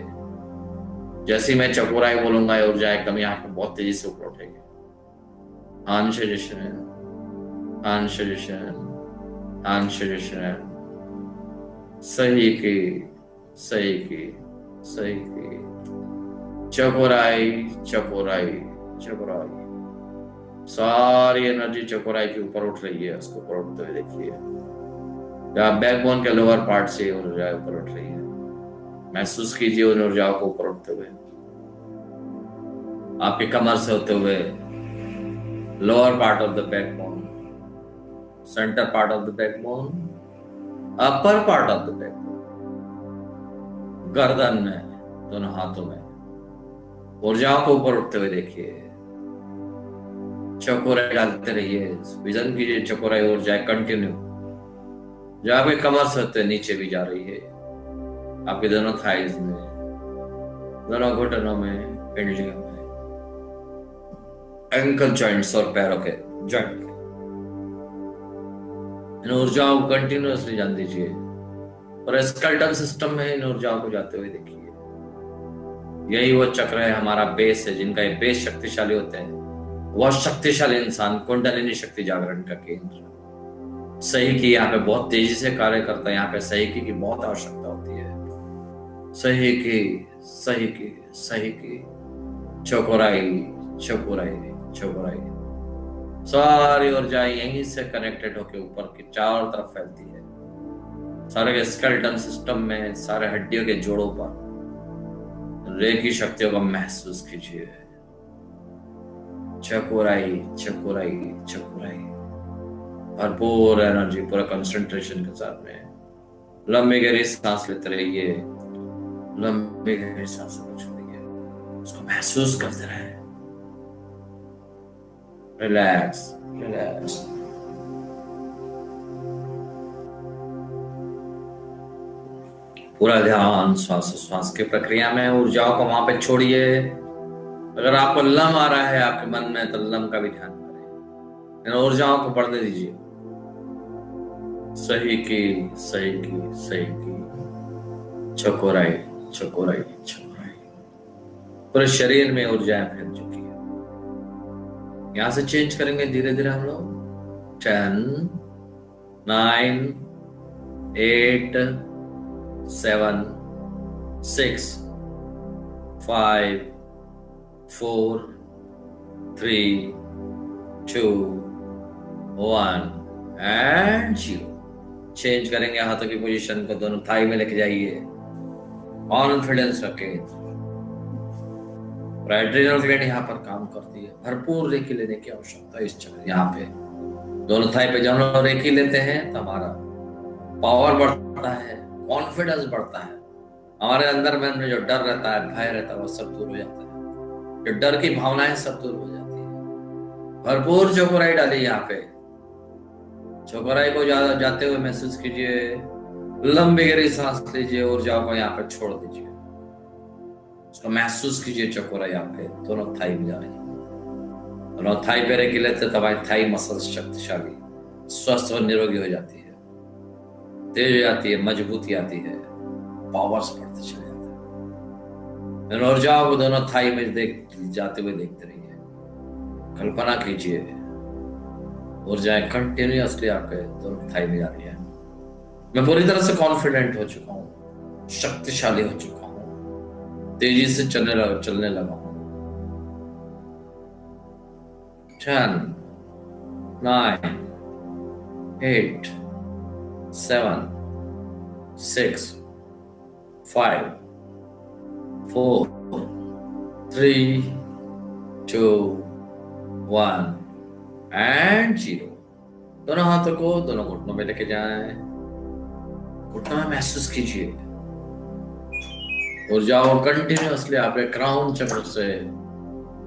जैसे ही मैं चकोराई बोलूंगा, ये ऊर्जा एकदम यहाँ पर बहुत तेजी से ऊपर उठेगी। सही की, सही की, सही की। चकोराई, चकोराई, चकोराई। सारी एनर्जी चकोराई के ऊपर उठ रही है, उसको ऊपर उठते हुए देखिए। बैकबोन के लोअर पार्ट से ऊर्जा ऊपर उठ रही है, महसूस कीजिए उन ऊर्जाओं को ऊपर उठते हुए। आपके कमर से होते हुए lower part of the backbone, centre part of the backbone, upper part of the backbone, गर्दन में, दोनों हाथों में ऊर्जाओं को ऊपर उठते हुए देखिए। चकोराई डालते रहिए, विजन कीजिए चकोराई ऊर्जाएं कंटिन्यू, जो आपके कमर से होते नीचे भी जा रही है, आपके दोनों थाइज में, दोनों घुटनों में, पिंडलियों में, एंकल जॉइंट्स और पैरों के जॉइंट में। इन ऊर्जाओं को कंटिन्यूअसली जान दीजिए, और स्केलेटल सिस्टम में इन ऊर्जाओं को जाते हुए देखिए। यही वो चक्र है, हमारा बेस है, जिनका ये बेस शक्तिशाली होते हैं, वह शक्तिशाली इंसान कुंडलिनी शक्ति जागरण का केंद्र। सही की यहाँ पे बहुत तेजी से कार्य करता है, यहाँ पे सही की बहुत आवश्यकता होती है। सही की, सही की, सही की। चकोराई, चकोराई, चकोराई। सारी ऊर्जा यहीं से कनेक्टेड होकर ऊपर की चारों तरफ फैलती है, सारे स्केलेटन सिस्टम में, सारे हड्डियों के जोड़ों पर रेकी शक्तियों को महसूस कीजिए। चकोराई, चकोराई, चकोराई। भरपूर एनर्जी, पूरा कंसंट्रेशन के साथ में लंबी गहरी सांस लेते रहिए, लंबी गहरी सांसों को छोड़िए, उसको महसूस करते रहे। Relax, relax. पूरा ध्यान श्वास श्वास की प्रक्रिया में, ऊर्जाओं को वहां पे छोड़िए। अगर आपको लम आ रहा है आपके मन में, तो लम का भी ध्यान करें, इन ऊर्जाओं को बढ़ने दीजिए। सही की, सही की, सही की। चकोराई, चकोराई, चकोराई। पूरे शरीर में ऊर्जाएं फैल चुकी है। यहां से चेंज करेंगे धीरे धीरे हम लोग। 10, 9, 8, 7, 6, 5, 4, 3, 2, 1 एंड 0। चेंज करेंगे हाथों की पोजीशन को, दोनों थाई में लेके जाइए, कॉन्फिडेंस रखें। एड्रेनल ग्लैंड यहाँ पर काम करती है, भरपूर रेकी लेने की आवश्यकता है इस चक्र। यहाँ पे दोनों थाई पे जब हम रेकी लेते हैं तो हमारा पावर बढ़ता है, कॉन्फिडेंस बढ़ता है, हमारे अंदर में जो डर रहता है, भय रहता है, वो सब दूर हो जाता है, जो डर की भावनाएं सब दूर हो जाती है। भरपूर चकोराई डालिए यहाँ पे। चकोराई को ज्यादा जाते हुए महसूस कीजिए, लंबी गहरी सांस लीजिए, ऊर्जाओं को यहाँ पे छोड़ दीजिए, उसको महसूस कीजिए। चकोराई आपके दोनों थाई में जा रही है, दोनों थाई पे रेकी लेते तब थाई मसल्स शक्तिशाली, स्वस्थ और निरोगी हो जाती है, तेज हो जाती है, मजबूती आती है, पावर्स बढ़ते चले जाते हैं। ऊर्जाओं को दोनों थाई में जाते हुए देखते रहिए। कल्पना कीजिए ऊर्जाएं कंटिन्यूअसली आपके दोनों थाई में जा रही है। मैं पूरी तरह से कॉन्फिडेंट हो चुका हूँ, शक्तिशाली हो चुका हूँ, तेजी से चलने लगा हूँ। 10, 9, 8, 7, 6, 5, 4, 3, 2, 1 एंड 0। दोनों हाथों को दोनों घुटनों में लेके जाएं, घुटनों में महसूस कीजिए और जाओ कंटिन्यूअसली आपके क्राउन चक्र से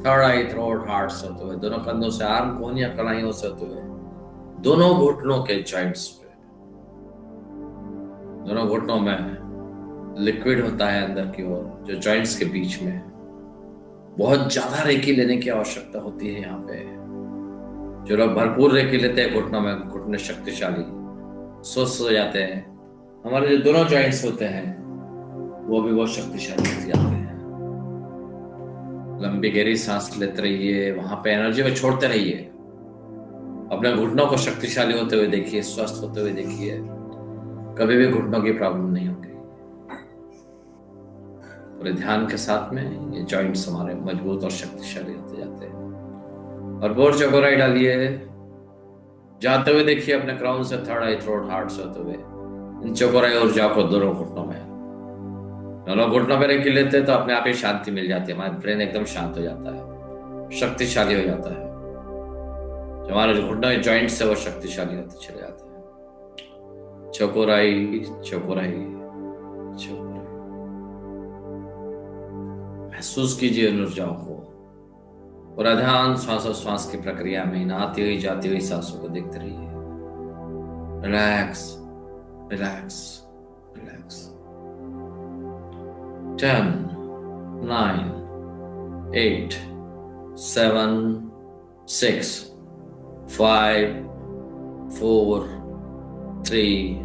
थर्ड आई थ्रोट हार्ट से होते हुए, दोनों कंधों से आर्म कोन या कलाइयों से होते हुए, दोनों घुटनों के जॉइंट्स पे। दोनों घुटनों में लिक्विड होता है अंदर की ओर, जो जॉइंट्स के बीच में। बहुत ज्यादा रेकी लेने की आवश्यकता होती है यहाँ पे। जो लोग भरपूर रेकी लेते हैं घुटनों में, घुटने शक्तिशाली स्वस्थ हो जाते हैं। हमारे जो दोनों जॉइंट्स होते हैं वो भी बहुत शक्तिशाली हो जाते हैं। लंबी गहरी सांस लेते रहिए, वहां पे एनर्जी को छोड़ते रहिए। अपने घुटनों को शक्तिशाली होते हुए देखिए, स्वस्थ होते हुए देखिए। कभी भी घुटनों की प्रॉब्लम नहीं होगी। पूरे ध्यान के साथ में ये जॉइंट्स हमारे मजबूत और शक्तिशाली होते जाते हैं। और बोर चौकोराई डालिए, जाते हुए देखिए अपने क्राउन से थर्ड आई थ्रोट हार्ट से होते हुए इन चौकोराई ऊर्जा को दोनों घुटनों में। दोनों घुटनों में रेकी लेते हैं तो अपने आप ही शांति मिल जाती है। हमारा ब्रेन एकदम शांत हो जाता है, शक्तिशाली हो जाता है। जो हमारे घुटनों के जॉइंट्स है वो शक्तिशाली होते चले जाते हैं। चौकोराई चौकोराई चौकोराई। महसूस कीजिए उन ऊर्जाओं को। पूरा ध्यान श्वासोच्छ्वास की प्रक्रिया में आती हुई जाती हुई सांसों को देखते रहिए। Relax relax relax. 10 9 8 7 6 5 4 3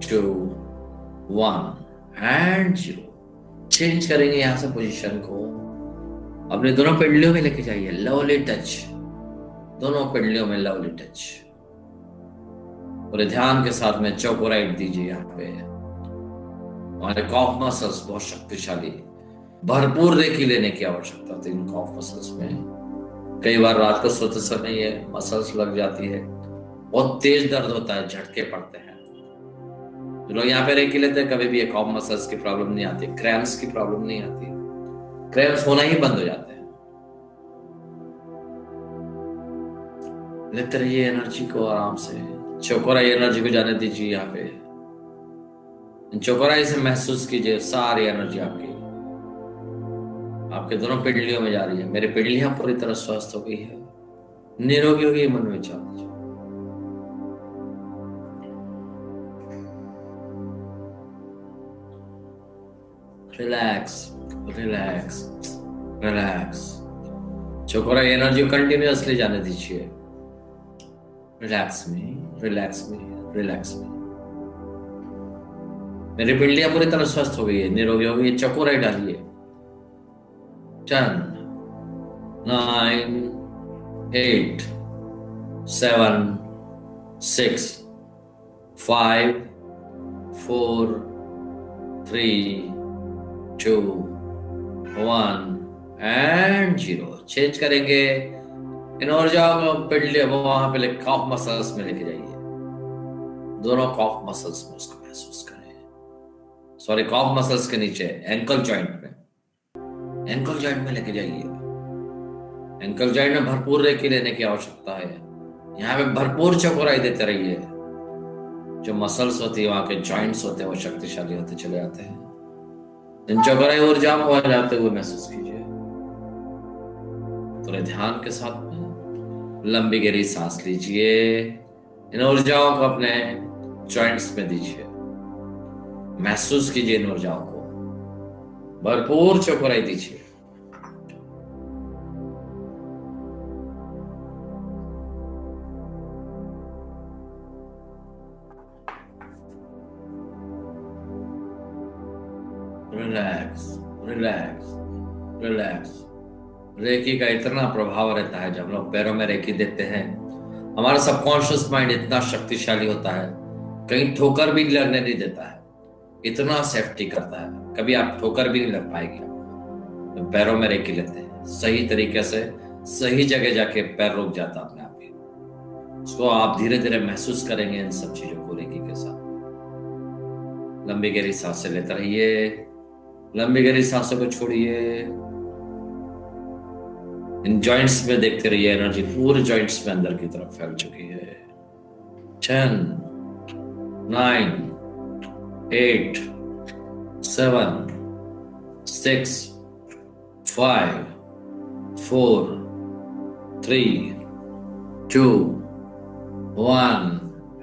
2 1 and 0। Change करेंगे यहां से पोजीशन को। अपने दोनों पिंडलियों में लेके जाइए, लवली टच। दोनों पिंडलियों में लवली टच। पूरे ध्यान के साथ में चौकोराइट दीजिए। यहाँ पे हमारे कॉफ मसल्स बहुत शक्तिशाली, भरपूर रेकी लेने की आवश्यकता होती है इन कॉफ मसल्स में। कई बार रात को सोते समय ये मसल्स लग जाती है, बहुत तेज दर्द होता है, झटके पड़ते हैं। जो लोग यहाँ पे रेकी लेते हैं कभी भी ये कॉफ मसल्स की प्रॉब्लम नहीं आती, क्रैम्प्स की प्रॉब्लम नहीं आती। क्रैम्प्स होना ही बंद हो जाते हैं। लेते रहिए एनर्जी को आराम से। चौकोराई एनर्जी को जाने दीजिए। यहाँ पे चौकोराई से महसूस कीजिए सारी एनर्जी आपके दोनों पिंडलियों में जा रही है। मेरी पिंडलियां पूरी तरह स्वस्थ हो गई है, निरोगी हो गई। मन में चाह दीजिए। Relax relax relax. चौकोराई एनर्जी को कंटिन्यूअसली जाने दीजिए। रिलैक्स में रिलैक्स में रिलैक्स में। मेरी पिंडलियां पूरी तरह स्वस्थ हो गई है, निरोगी हो गई है। चौकोराई डालिए। 10 9 8 7 6 5 4 3 2 1 एंड 0। चेंज करेंगे इन ऊर्जाओं को पिंडलियों को वहां पे कॉफ मसल्स में लेके जाइए। दोनों कॉफ मसल्स में उसको महसूस करें। सॉरी, कॉफ मसल्स के नीचे एंकल जॉइंट में, एंकल जॉइंट में लेके जाइए। एंकल जॉइंट में भरपूर रेकी लेने की आवश्यकता है। यहाँ पे भरपूर चौकोराई देते रहिए। जो मसल्स होती है, वहां के जॉइंट्स होते हैं, वो शक्तिशाली होते चले जाते हैं। इन चौकोराई ऊर्जा में वहां जाते हुए महसूस कीजिए। थोड़े ध्यान के साथ में लंबी गहरी सांस लीजिए। इन ऊर्जाओं को अपने जॉइंट्स में दीजिए। महसूस कीजिए इन ऊर्जाओं को। भरपूर चौकोराई दीजिए। Relax relax relax. रेकी का इतना प्रभाव रहता है। जब लोग पैरों में रेकी देते हैं, हमारा सबकॉन्शियस माइंड इतना शक्तिशाली होता है, कहीं ठोकर भी लगने नहीं देता है। इतना सेफ्टी करता है, कभी आप ठोकर भी नहीं लग पाएगी। तो पैरों में रेकी लेते हैं सही तरीके से, सही जगह जाके पैर रुक जाता अपने आप ही। उसको आप धीरे धीरे महसूस करेंगे इन सब चीजों को रेकी के साथ। लंबी गहरी सांसें लेते रहिए। लंबी गहरी सांसों को छोड़िए। इन जॉइंट्स में देखते रहिए, एनर्जी पूरे जॉइंट्स में अंदर की तरफ फैल चुकी है। 10, 9, 8, 7, 6, 5, 4, 3, 2, 1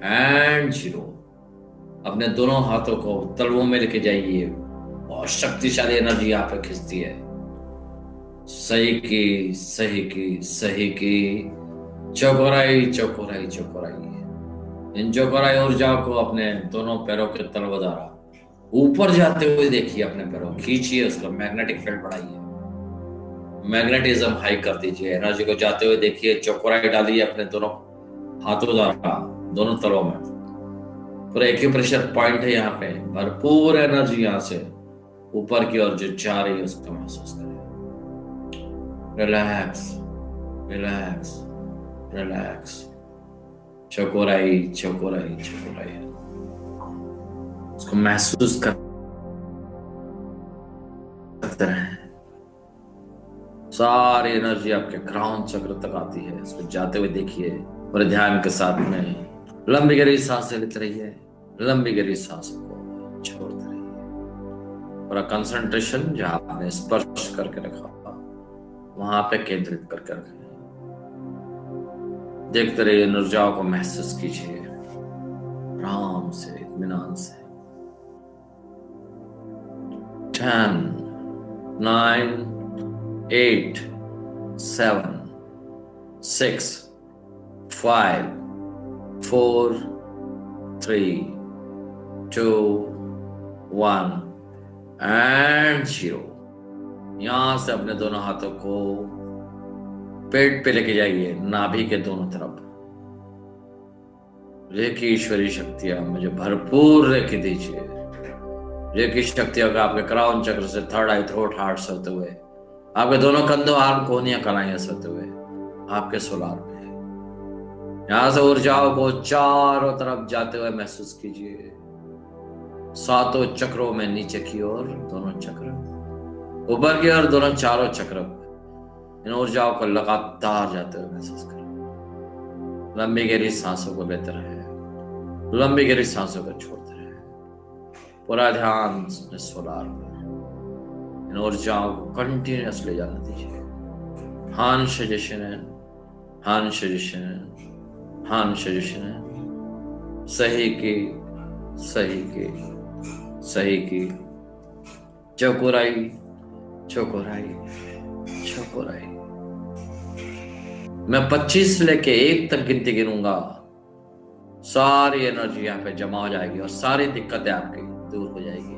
एंड 0। अपने दोनों हाथों को तलवों में लेके जाइए। बहुत शक्तिशाली एनर्जी यहाँ पे खींचती है। सही की, सही की, सही की। चौकोराई, चौकोराई, चौकोराई। इन चौकोराई ऊर्जाओं को अपने दोनों पैरों के तलवों द्वारा ऊपर जाते हुए देखिए। अपने पैरों खींचिए, उसका मैग्नेटिक फील्ड बढ़ाइए, मैग्नेटिज्म हाई कर दीजिए। एनर्जी को जाते हुए देखिए। चौकोराई डालिए अपने दोनों हाथों द्वारा दोनों तलों में। पूरा एक्यूप्रेशर पॉइंट है यहाँ पे। भरपूर एनर्जी यहाँ से ऊपर की ओर जो जा रही है उसको महसूस करें। Relax, relax, relax. चौकोराई, चौकोराई, चौकोराई। उसको महसूस करते रहें। सारी एनर्जी आपके क्राउन चक्र तक आती है, उसको जाते हुए देखिए। और ध्यान के साथ में लंबी गहरी सांसें लेते रहिए। लंबी गहरी सांसों को छोड़ते रहिए। पूरा कंसंट्रेशन जहां आपने स्पर्श करके रखा वहां पे केंद्रित करके रखें। देखते रहिए, ऊर्जाओं को महसूस कीजिए आराम से, इत्मीनान से। 10, 9, 8, 7, 6, 5, 4, 3, 2, 1 एंड 0। यहां से अपने दोनों हाथों को पेट पे लेके जाइए, नाभि के दोनों तरफ। रेखी ईश्वरीय शक्तियां मुझे भरपूर रेखी दीजिए। रेखी शक्तियों का आपके क्राउन चक्र से थर्ड आई, थ्रोट, हार्ट से होते हुए आपके दोनों कंधों, आर्म, कोहनियां, कलाइयां से होते हुए आपके सोलार में। यहां से ऊर्जाओं को चारों तरफ जाते हुए महसूस कीजिए। सातों चक्रों में नीचे की ओर दोनों चक्र, ऊपर की ओर दोनों चारों चक्र। इन ऊर्जाओं को लगातार जाते हुए महसूस करें। लंबी गहरी सांसों को लेते रहे, लंबी गहरी सांसों को छोड़ते रहे। पूरा ध्यान सोलार पर। इन ऊर्जाओं को कंटिन्यूअस ले जाने दीजिए। हान सजेशन, हान सजेशन, हान सजेशन। सही की, सही की, सही की। चौकोराई, चौकोराई, चौकोराई। मैं 25 लेके 1 तक गिनती गिनूंगा। सारी एनर्जी यहाँ पे जमा हो जाएगी और सारी दिक्कतें आपकी दूर हो जाएगी।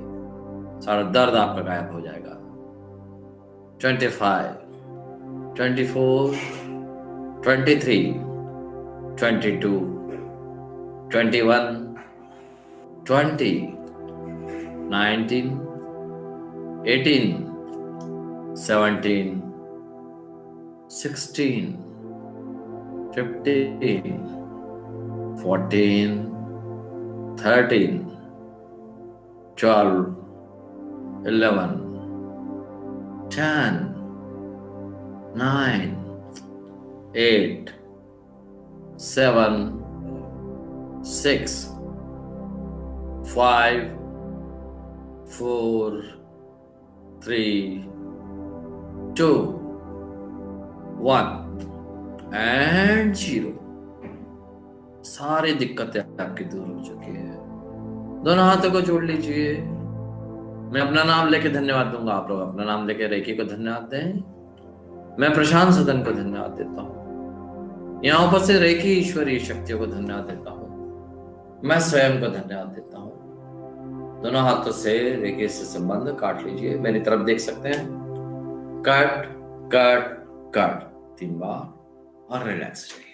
सारा दर्द आपका गायब हो जाएगा। 25, 24, 23, 22, 21, 20, 19, 18, 17, 16, 15, 14, 13, 12, 11, 10, 9, 8, 7, 6, 5, 4, 3, 2, 1 एंड 0। सारी दिक्कतें आपकी दूर हो चुकी है। दोनों हाथों को जोड़ लीजिए। मैं अपना नाम लेके धन्यवाद दूंगा, आप लोग अपना नाम लेके रेखी को धन्यवाद दें। मैं प्रशांत सदन को धन्यवाद देता हूँ। यहाँ ऊपर से रेखी ईश्वरीय शक्तियों को धन्यवाद देता हूँ। मैं स्वयं को धन्यवाद देता हूँ। दोनों हाथों से रेखी से संबंध काट लीजिए। मेरी तरफ देख सकते हैं। कट, कट, कट 3 बार और रिलैक्स जाइए।